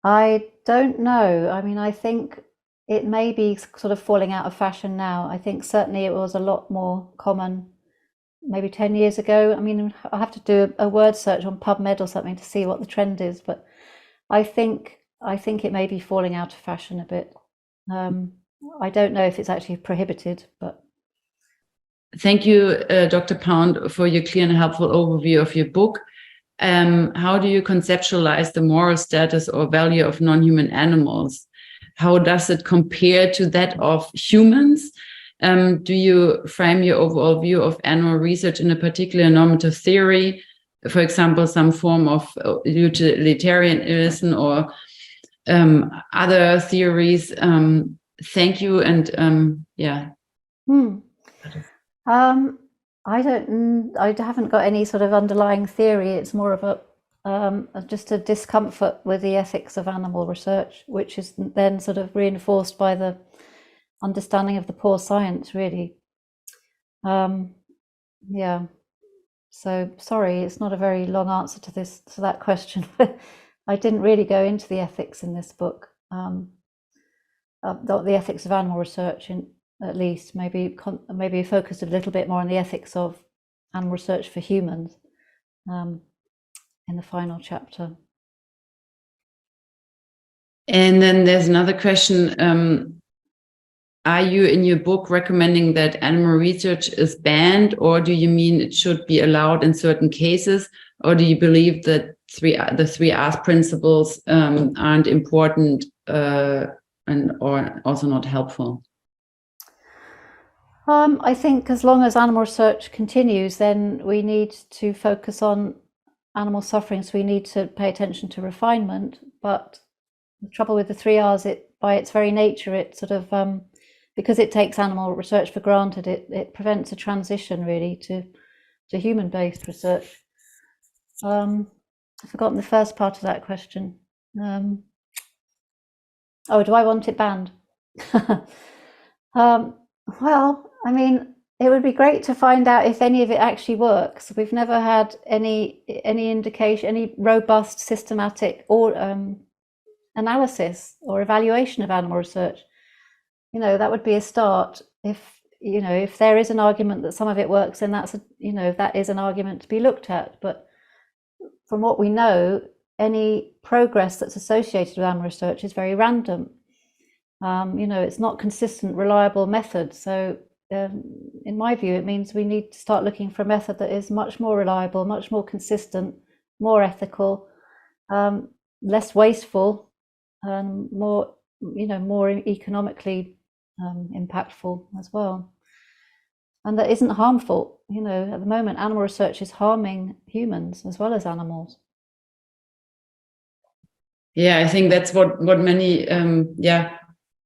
Speaker 1: I don't know. I mean, I think it may be sort of falling out of fashion now. I think certainly it was a lot more common maybe 10 years ago. I mean, I have to do a word search on PubMed or something to see what the trend is, but I think it may be falling out of fashion a bit. I don't know if it's actually prohibited, but.
Speaker 2: Thank you, Dr. Pound, for your clear and helpful overview of your book. How do you conceptualize the moral status or value of non-human animals? How does it compare to that of humans? Do you frame your overall view of animal research in a particular normative theory, for example, some form of utilitarianism or other theories? Thank you. And
Speaker 1: I haven't got any sort of underlying theory. It's more of just a discomfort with the ethics of animal research, which is then sort of reinforced by the understanding of the poor science, really. So sorry, it's not a very long answer to that question. I didn't really go into the ethics in this book, the ethics of animal research, at least. Maybe focused a little bit more on the ethics of animal research for humans in the final chapter.
Speaker 2: And then there's another question. Are you in your book recommending that animal research is banned, or do you mean it should be allowed in certain cases, or do you believe that the 3 R's principles aren't important or also not helpful?
Speaker 1: I think as long as animal research continues, then we need to focus on animal suffering. So we need to pay attention to refinement. But the trouble with the 3 R's, by its very nature, it sort of because it takes animal research for granted, it prevents a transition really to human-based research. I've forgotten the first part of that question. Do I want it banned? Well, I mean, it would be great to find out if any of it actually works. We've never had any indication, any robust, systematic or analysis or evaluation of animal research. That would be a start. If there is an argument that some of it works, then that is an argument to be looked at. But from what we know, any progress that's associated with animal research is very random. It's not consistent, reliable method. So in my view, it means we need to start looking for a method that is much more reliable, much more consistent, more ethical, less wasteful, and more economically impactful as well. And that isn't harmful. At the moment, animal research is harming humans as well as animals.
Speaker 2: Yeah, I think that's what many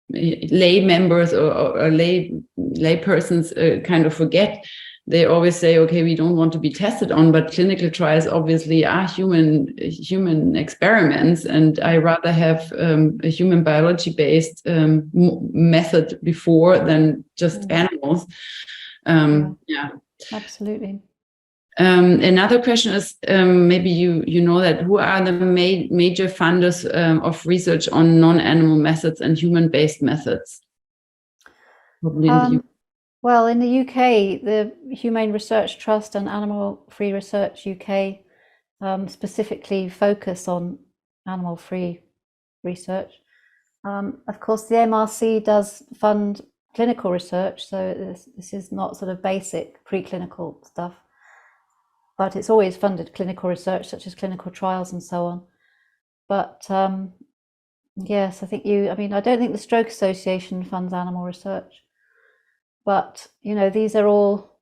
Speaker 2: lay members or lay persons kind of forget. They always say, okay, we don't want to be tested on, but clinical trials obviously are human experiments, and I rather have a human biology based method before than just animals.
Speaker 1: Yeah, absolutely.
Speaker 2: Another question is, maybe you know that, who are the major funders of research on non-animal methods and human-based methods?
Speaker 1: Well, in the UK, the Humane Research Trust and Animal Free Research UK specifically focus on animal-free research. Of course, the MRC does fund clinical research, so this is not sort of basic preclinical stuff, but it's always funded clinical research, such as clinical trials and so on. But yes, I don't think the Stroke Association funds animal research, but these are all,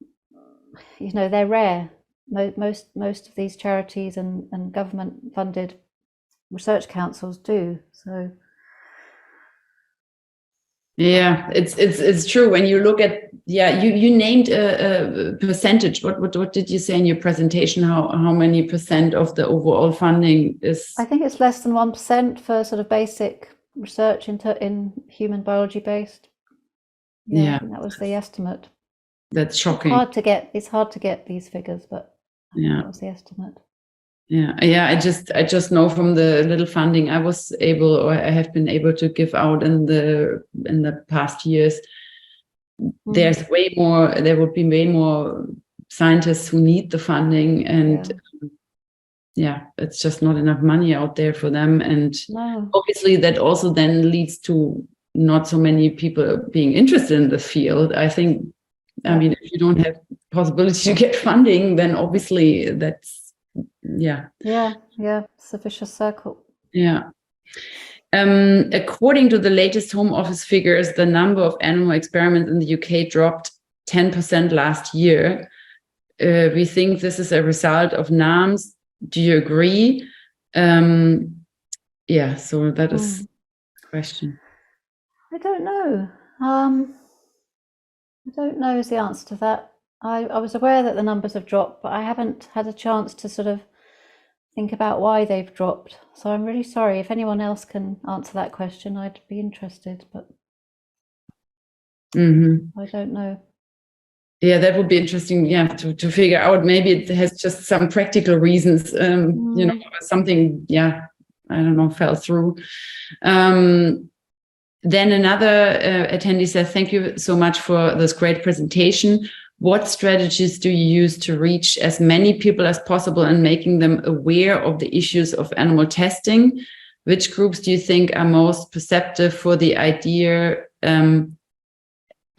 Speaker 1: they're rare. Most of these charities and government funded research councils do. So
Speaker 2: yeah, it's true. When you look at, you named a percentage. What did you say in your presentation? How many percent of the overall funding is?
Speaker 1: I think it's less than 1% for sort of basic research in human biology based. Yeah, I think that was the estimate.
Speaker 2: That's shocking.
Speaker 1: It's hard to get these figures, but that was the estimate.
Speaker 2: Yeah. I just know from the little funding I have been able to give out in the past years. There would be way more scientists who need the funding, and it's just not enough money out there for them. And obviously that also then leads to not so many people being interested in the field. I think, I mean, if you don't have possibility to get funding, then obviously that's,
Speaker 1: it's a vicious circle.
Speaker 2: According to the latest Home Office figures, the number of animal experiments in the UK dropped 10% last year. We think this is a result of NAMs. Do you agree? So that is the question.
Speaker 1: I don't know. I don't know is the answer to that. I was aware that the numbers have dropped, but I haven't had a chance to sort of think about why they've dropped. So I'm really sorry. If anyone else can answer that question, I'd be interested, but I don't know.
Speaker 2: Yeah, that would be interesting. Yeah, to figure out. Maybe it has just some practical reasons. Something. Yeah, I don't know, fell through. Then another attendee says, "Thank you so much for this great presentation. What strategies do you use to reach as many people as possible and making them aware of the issues of animal testing? Which groups do you think are most perceptive for the idea,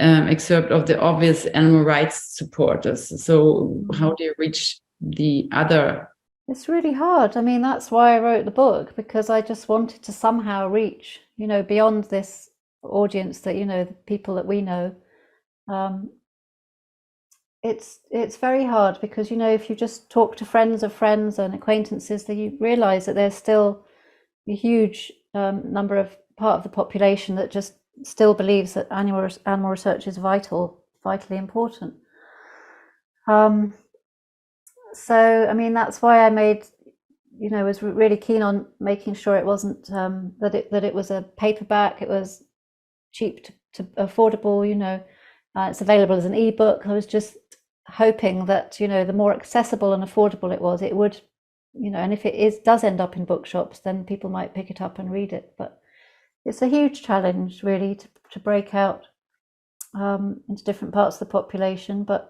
Speaker 2: except of the obvious animal rights supporters?" So how do you reach the other?
Speaker 1: It's really hard. I mean, that's why I wrote the book, because I just wanted to somehow reach, beyond this audience that, the people that we know. It's very hard because, if you just talk to friends of friends and acquaintances, then you realize that there's still a huge part of the population that just still believes that animal research is vitally important. So, I mean, that's why I was really keen on making sure it wasn't that it was a paperback. It was cheap to affordable. It's available as an ebook. I was just hoping that the more accessible and affordable it was, it would, and if it does end up in bookshops, then people might pick it up and read it. But it's a huge challenge, really, to break out into different parts of the population. But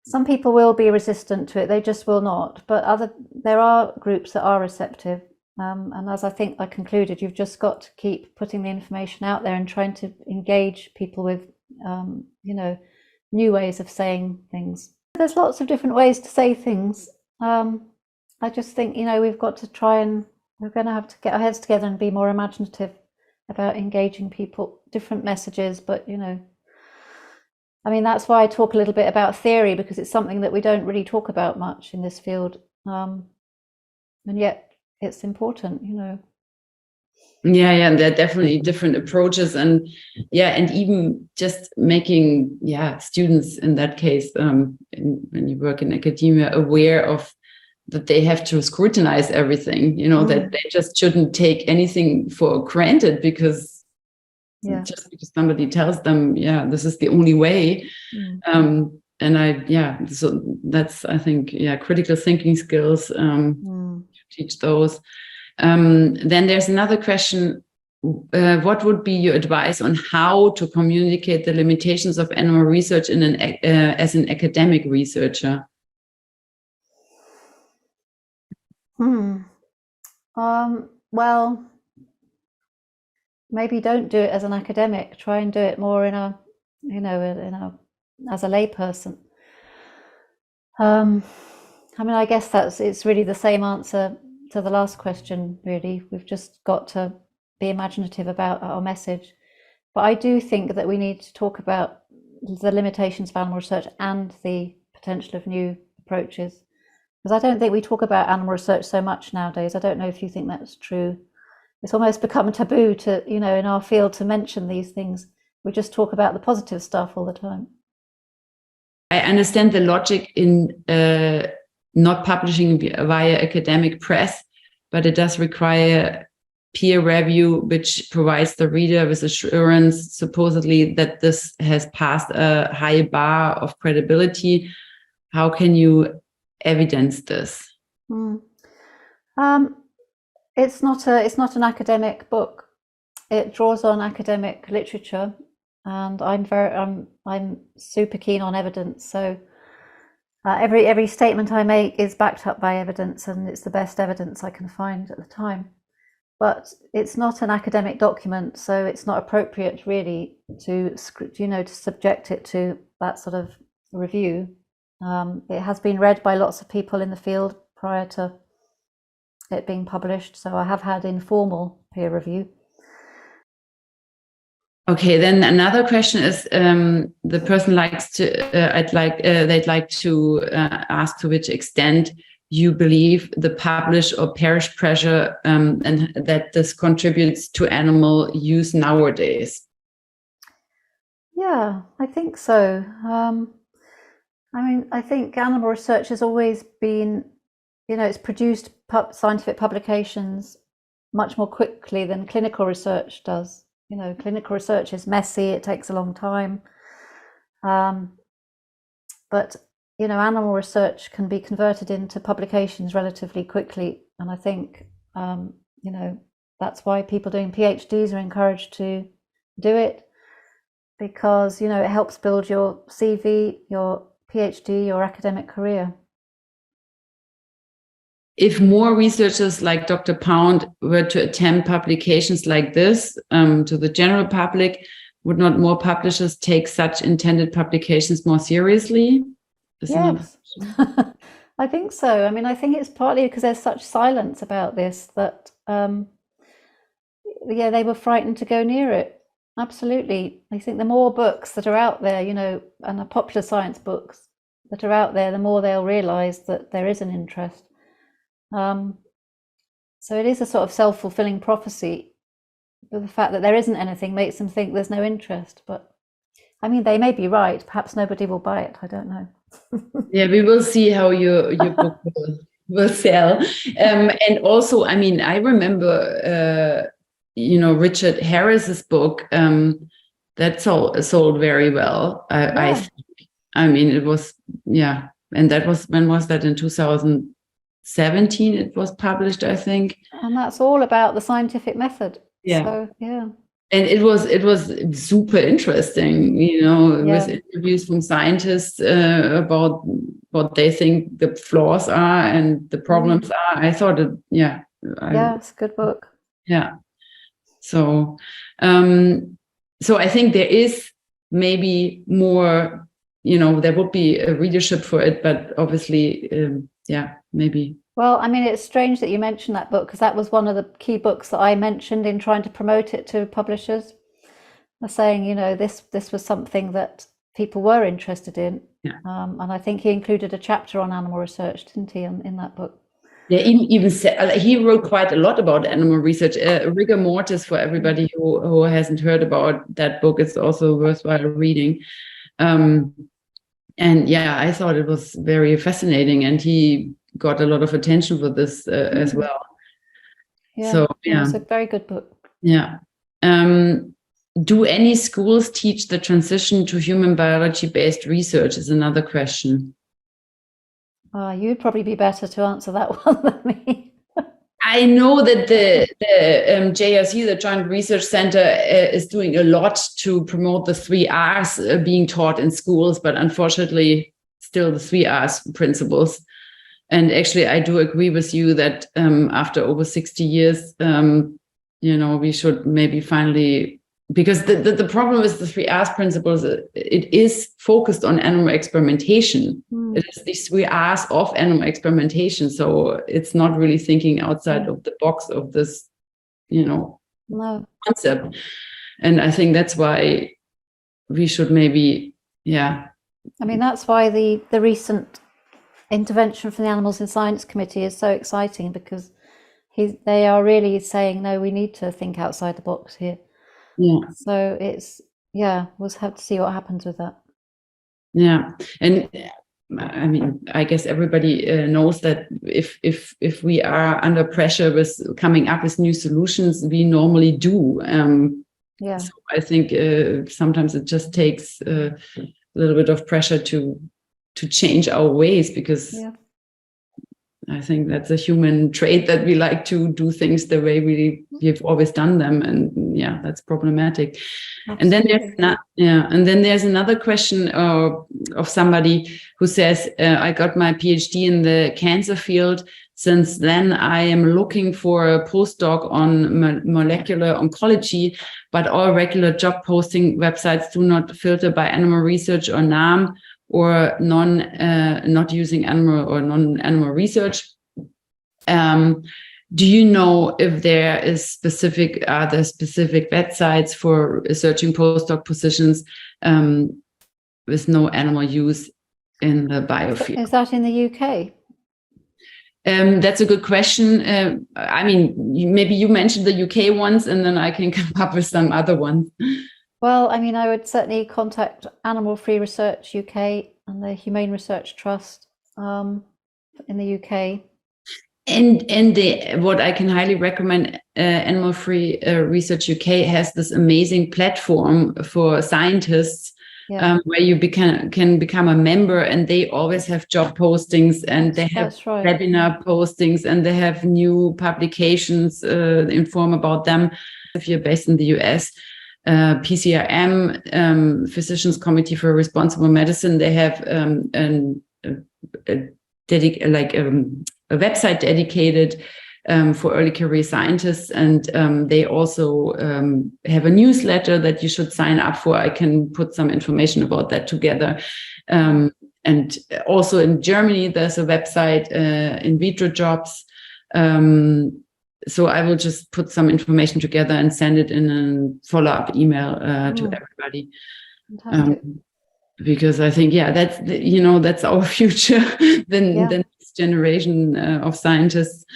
Speaker 1: some people will be resistant to it; they just will not. But there are groups that are receptive. And as I think I concluded, you've just got to keep putting the information out there and trying to engage people with, new ways of saying things. There's lots of different ways to say things. I just think, we've got to try and we're going to have to get our heads together and be more imaginative about engaging people, different messages. But, that's why I talk a little bit about theory, because it's something that we don't really talk about much in this field. And yet it's important,
Speaker 2: Yeah, and there are definitely different approaches, and even just making students in that case, when you work in academia, aware of that they have to scrutinize everything, that they just shouldn't take anything for granted because just because somebody tells them, this is the only way. So that's, I think, critical thinking skills, teach those. Then there's another question. What would be your advice on how to communicate the limitations of animal research as an academic researcher?
Speaker 1: Well, maybe don't do it as an academic. Try and do it more as a layperson. I guess it's really the same answer to the last question, really. We've just got to be imaginative about our message. But I do think that we need to talk about the limitations of animal research and the potential of new approaches. Because I don't think we talk about animal research so much nowadays. I don't know if you think that's true. It's almost become taboo to, in our field to mention these things. We just talk about the positive stuff all the time.
Speaker 2: I understand the logic in not publishing via academic press, but it does require peer review, which provides the reader with assurance, supposedly, that this has passed a high bar of credibility. How can you evidence this?
Speaker 1: It's not an academic book. It draws on academic literature, and I'm super keen on evidence. So every statement I make is backed up by evidence, and it's the best evidence I can find at the time. But it's not an academic document, so it's not appropriate really to subject it to that sort of review. It has been read by lots of people in the field prior to it being published, so I have had informal peer review.
Speaker 2: Okay, then another question is, the person they'd like to ask to which extent you believe the publish or perish pressure and that this contributes to animal use nowadays.
Speaker 1: Yeah, I think so. I think animal research has always been, it's produced scientific publications much more quickly than clinical research does. Clinical research is messy, it takes a long time. But, animal research can be converted into publications relatively quickly. And I think, that's why people doing PhDs are encouraged to do it, because, it helps build your CV, your PhD, your academic career.
Speaker 2: If more researchers like Dr. Pound were to attempt publications like this to the general public, would not more publishers take such intended publications more seriously?
Speaker 1: Yes, I think so. I think it's partly because there's such silence about this that, they were frightened to go near it. Absolutely. I think the more books that are out there, and the popular science books that are out there, the more they'll realize that there is an interest. So it is a sort of self-fulfilling prophecy. But the fact that there isn't anything makes them think there's no interest. But they may be right. Perhaps nobody will buy it. I don't know.
Speaker 2: Yeah, we will see how your book will sell. And also, I remember, Richard Harris's book that sold very well. I think. It was, and that was, when was that? In 2017 it was published, I think.
Speaker 1: And that's all about the scientific method.
Speaker 2: Yeah.
Speaker 1: So, yeah.
Speaker 2: And it was super interesting, with interviews from scientists about what they think the flaws are and the problems are. I thought it
Speaker 1: Yeah, it's a good book.
Speaker 2: Yeah. So, so I think there is maybe more, there would be a readership for it, but obviously, yeah, maybe.
Speaker 1: Well, I mean, it's strange that you mentioned that book because that was one of the key books that I mentioned in trying to promote it to publishers. They're saying, this was something that people were interested in.
Speaker 2: Yeah.
Speaker 1: And I think he included a chapter on animal research, didn't he, in that book?
Speaker 2: Yeah, even he wrote quite a lot about animal research. Rigor Mortis, for everybody who hasn't heard about that book, it's also worthwhile reading. And yeah, I thought it was very fascinating, and he got a lot of attention for this as well.
Speaker 1: Yeah,
Speaker 2: so yeah,
Speaker 1: it's a very good book.
Speaker 2: Yeah. Do any schools teach the transition to human biology-based research is another question.
Speaker 1: You'd probably be better to answer that one than me.
Speaker 2: I know that the JRC, the Joint Research Center, is doing a lot to promote the 3 Rs being taught in schools, but unfortunately, still the 3 Rs principles. And actually, I do agree with you that after over 60 years, we should maybe finally, because the problem with the 3 Rs principles, it is focused on animal experimentation. It is these 3 Rs of animal experimentation. So it's not really thinking outside of the box of this,
Speaker 1: No.
Speaker 2: concept. And I think that's why we should maybe, I
Speaker 1: mean, that's why the recent intervention from the Animals in Science Committee is so exciting, because they are really saying, no, we need to think outside the box here.
Speaker 2: Yeah.
Speaker 1: So we'll have to see what happens with that.
Speaker 2: Yeah. And I mean, I guess everybody knows that if we are under pressure with coming up with new solutions, we normally do. So I think sometimes it just takes a little bit of pressure to change our ways, because I think that's a human trait that we like to do things the way we've always done them, and that's problematic.
Speaker 1: Absolutely.
Speaker 2: And then there's another question of somebody who says, I got my PhD in the cancer field. Since then, I am looking for a postdoc on molecular oncology, but all regular job posting websites do not filter by animal research or NAM, or not using animal or non-animal research. Do you know if there is specific websites for searching postdoc positions with no animal use in the biofield?
Speaker 1: Is that in the UK?
Speaker 2: That's a good question. I mean, maybe you mentioned the UK ones, and then I can come up with some other ones.
Speaker 1: Well, I mean, I would certainly contact Animal Free Research UK and the Humane Research Trust in the UK.
Speaker 2: And what I can highly recommend, Animal Free Research UK has this amazing platform for scientists, where you can become a member, and they always have job postings, and they have webinar postings, and they have new publications inform about them. If you're based in the US, PCRM, Physicians Committee for Responsible Medicine, they have a website dedicated for early career scientists, and they also have a newsletter that you should sign up for. I can put some information about that together. And also in Germany, there's a website, In Vitro Jobs. So I will just put some information together and send it in a follow-up email to everybody. Because I think, that's our future. Then the next generation of scientists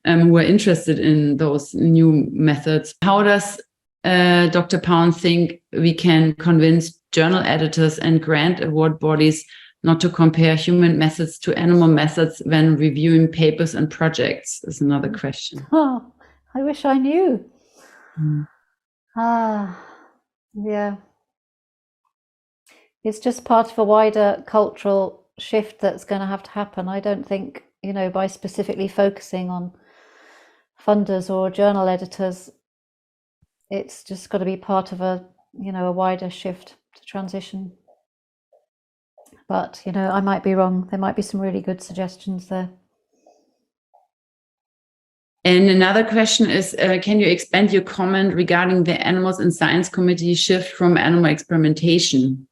Speaker 2: who are interested in those new methods. How does Dr. Pound think we can convince journal editors and grant award bodies not to compare human methods to animal methods when reviewing papers and projects? Is another question.
Speaker 1: Oh, I wish I knew. Yeah. It's just part of a wider cultural shift that's going to have to happen. I don't think, by specifically focusing on funders or journal editors, it's just got to be part of a wider shift to transition. But, I might be wrong. There might be some really good suggestions there.
Speaker 2: And another question is, can you expand your comment regarding the Animals in Science Committee shift from animal experimentation?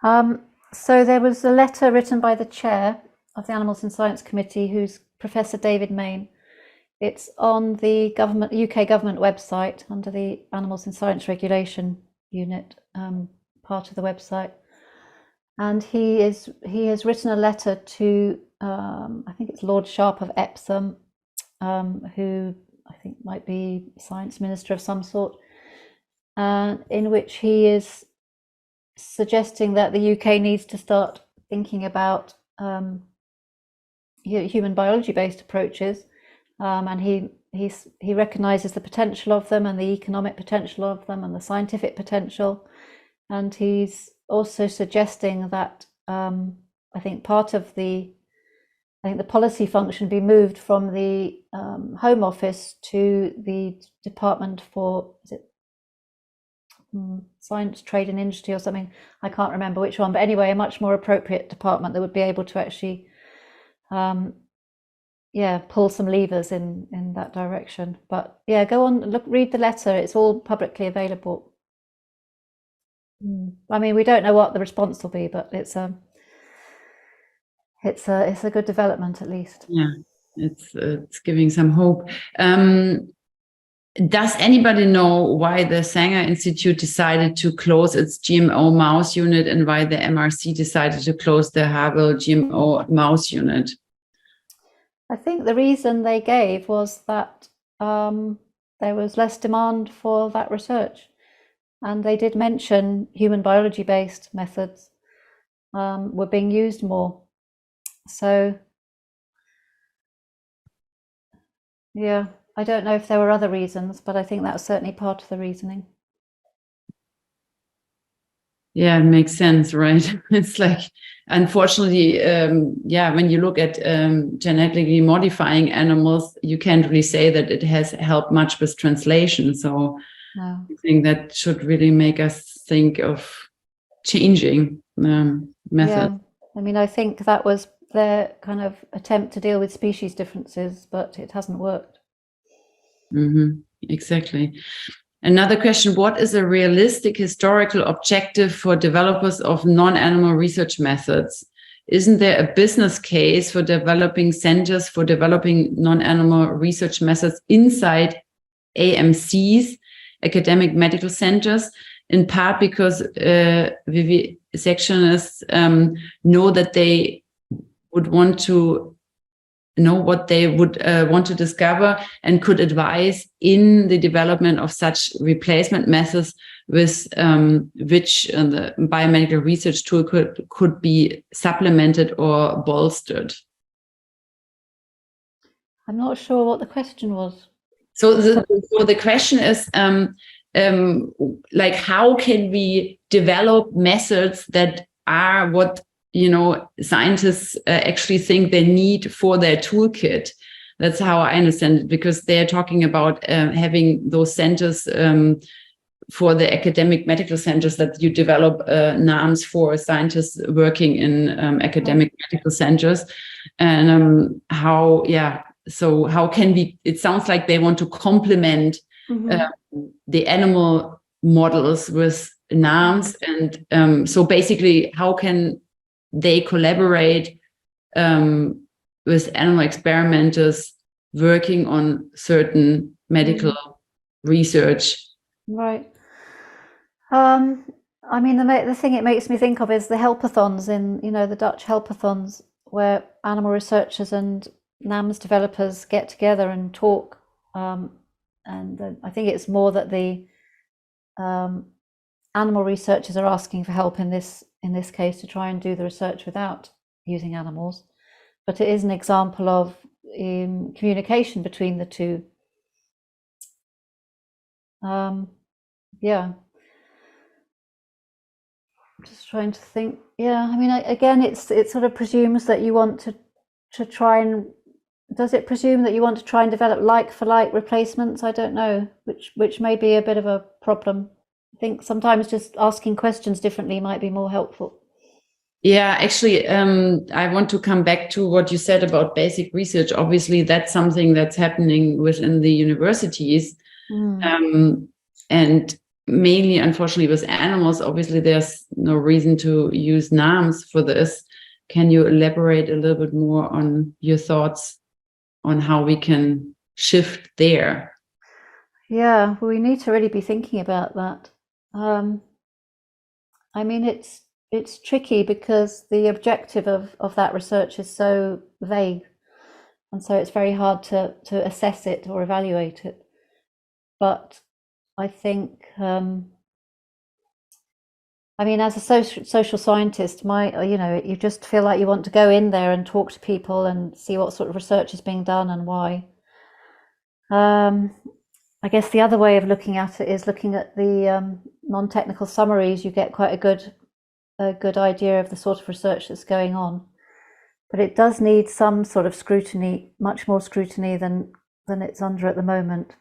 Speaker 1: So there was a letter written by the chair of the Animals in Science Committee, who's Professor David Main. It's on the UK government website under the Animals in Science Regulation Unit part of the website. And he has written a letter to, I think it's Lord Sharp of Epsom, who I think might be Science Minister of some sort, in which he is suggesting that the UK needs to start thinking about human biology-based approaches, and he recognises the potential of them and the economic potential of them and the scientific potential, and he's also suggesting that I think the policy function be moved from the Home Office to the Department for Science, Trade and Industry or something. I can't remember which one, but anyway, a much more appropriate department that would be able to actually pull some levers in that direction. But yeah, go on, read the letter. It's all publicly available. I mean, we don't know what the response will be, but it's a good development at least.
Speaker 2: Yeah, it's giving some hope. Does anybody know why the Sanger Institute decided to close its GMO mouse unit and why the MRC decided to close the Havel GMO mouse unit?
Speaker 1: I think the reason they gave was that there was less demand for that research. And they did mention human biology-based methods were being used more. So, yeah, I don't know if there were other reasons, but I think that was certainly part of the reasoning.
Speaker 2: Yeah, it makes sense, right? It's like, unfortunately, when you look at genetically modifying animals, you can't really say that it has helped much with translation. So no. I think that should really make us think of changing methods.
Speaker 1: Yeah, I mean, I think that was their kind of attempt to deal with species differences, but it hasn't worked.
Speaker 2: Exactly. Another question, what is a realistic historical objective for developers of non-animal research methods? Isn't there a business case for developing centers for developing non-animal research methods inside AMCs, academic medical centers, in part because vivisectionists know that they would want to know what they would want to discover and could advise in the development of such replacement methods with which the biomedical research tool could be supplemented or bolstered.
Speaker 1: I'm not sure what the question was.
Speaker 2: So the question is, like, how can we develop methods that are what scientists actually think they need for their toolkit? That's how I understand it, because they're talking about having those centers for the academic medical centers, that you develop NAMs for scientists working in academic medical centers. And so how can we, it sounds like they want to complement the animal models with NAMs. And so basically, how can they collaborate with animal experimenters working on certain medical research?
Speaker 1: Right. I mean, the thing it makes me think of is the helpathons in, the Dutch helpathons, where animal researchers and NAMS developers get together and talk. And I think it's more that the animal researchers are asking for help in this case to try and do the research without using animals. But it is an example of communication between the two. Yeah. Just trying to think. Yeah, I mean, again, it sort of presumes that you want to try and, does it presume that you want to try and develop like for like replacements? I don't know, which may be a bit of a problem. I think sometimes just asking questions differently might be more helpful.
Speaker 2: Yeah, actually, I want to come back to what you said about basic research. Obviously, that's something that's happening within the universities. And mainly, unfortunately, with animals, obviously, there's no reason to use NAMs for this. Can you elaborate a little bit more on your thoughts on how we can shift there?
Speaker 1: Yeah, well, we need to really be thinking about that. I mean, it's tricky because the objective of that research is so vague, and so it's very hard to assess it or evaluate it. But I think, I mean, as a social scientist, you just feel like you want to go in there and talk to people and see what sort of research is being done and why. I guess the other way of looking at it is looking at the non-technical summaries. You get quite a good idea of the sort of research that's going on. But it does need some sort of scrutiny, much more scrutiny than it's under at the moment.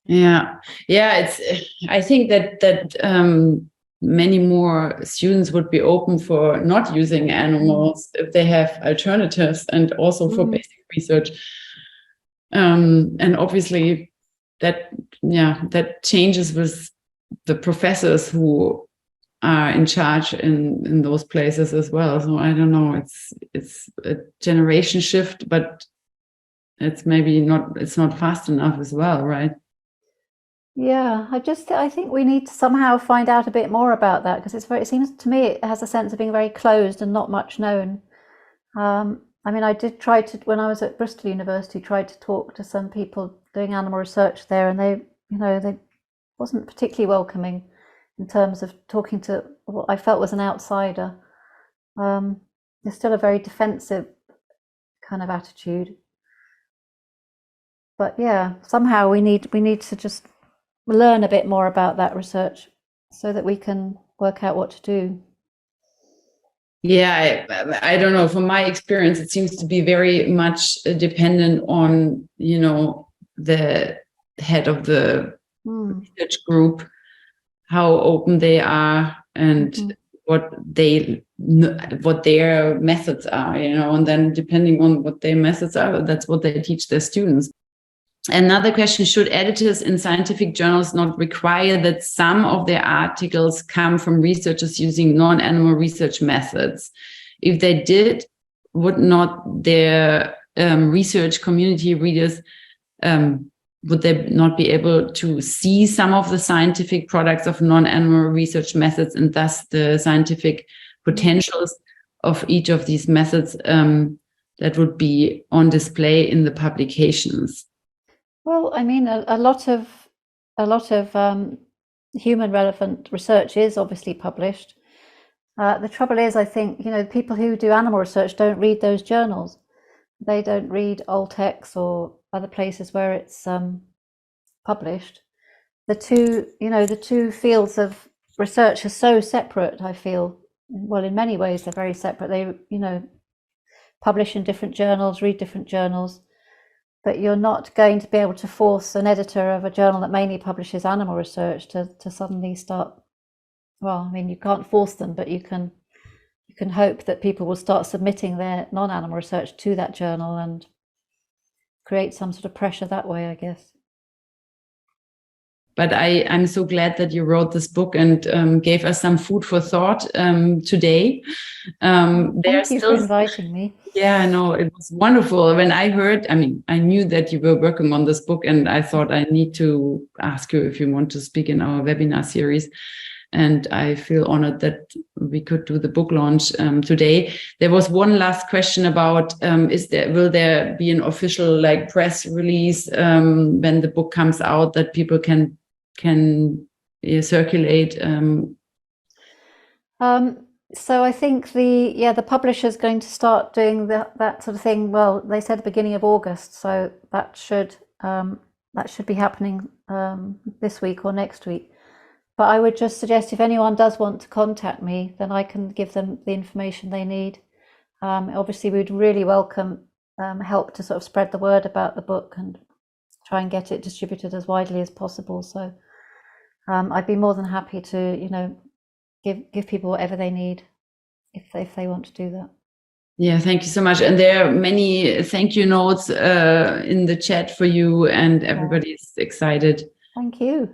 Speaker 2: Yeah, it's. I think that many more students would be open for not using animals if they have alternatives, and also for basic research. And obviously, that changes with the professors who are in charge in those places as well. So I don't know. It's a generation shift, but it's maybe not. It's not fast enough as well, right?
Speaker 1: Yeah, I think we need to somehow find out a bit more about that because it seems to me it has a sense of being very closed and not much known. I mean, I did try to, when I was at Bristol University, tried to talk to some people doing animal research there, and they wasn't particularly welcoming in terms of talking to what I felt was an outsider. There's still a very defensive kind of attitude. But yeah, somehow we need to just learn a bit more about that research so that we can work out what to do.
Speaker 2: Yeah, I don't know. From my experience, it seems to be very much dependent on, the head of the research group, how open they are, and what their methods are, and then depending on what their methods are, that's what they teach their students. Another question, should editors in scientific journals not require that some of their articles come from researchers using non-animal research methods? If they did, would not their research community readers, would they not be able to see some of the scientific products of non-animal research methods and thus the scientific potentials of each of these methods that would be on display in the publications?
Speaker 1: Well, I mean, a lot of human relevant research is obviously published. The trouble is, I think, people who do animal research don't read those journals. They don't read Oltex or other places where it's published. The two fields of research are so separate, I feel. Well, in many ways, they're very separate. They, publish in different journals, read different journals. But you're not going to be able to force an editor of a journal that mainly publishes animal research to suddenly start. Well, I mean, you can't force them, but you can hope that people will start submitting their non-animal research to that journal and create some sort of pressure that way, I guess.
Speaker 2: But I'm so glad that you wrote this book and gave us some food for thought today.
Speaker 1: Thank you for inviting me.
Speaker 2: Yeah, no, it was wonderful. When I heard, I knew that you were working on this book, and I thought I need to ask you if you want to speak in our webinar series. And I feel honored that we could do the book launch today. There was one last question about, will there be an official press release when the book comes out that people can circulate?
Speaker 1: So I think the publisher's going to start doing that sort of thing. Well, they said the beginning of August, so that should be happening this week or next week. But I would just suggest if anyone does want to contact me, then I can give them the information they need. Obviously, we'd really welcome help to sort of spread the word about the book and try and get it distributed as widely as possible. So I'd be more than happy to, give people whatever they need. if they want to do that.
Speaker 2: Yeah, thank you so much. And there are many thank you notes in the chat for you, and everybody's excited.
Speaker 1: Thank you.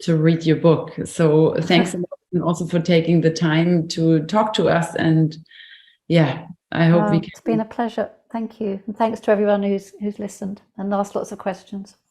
Speaker 2: To read your book. So thanks a lot, and also for taking the time to talk to us. And yeah, I hope we can.
Speaker 1: It's been a pleasure. Thank you. And thanks to everyone who's listened and asked lots of questions.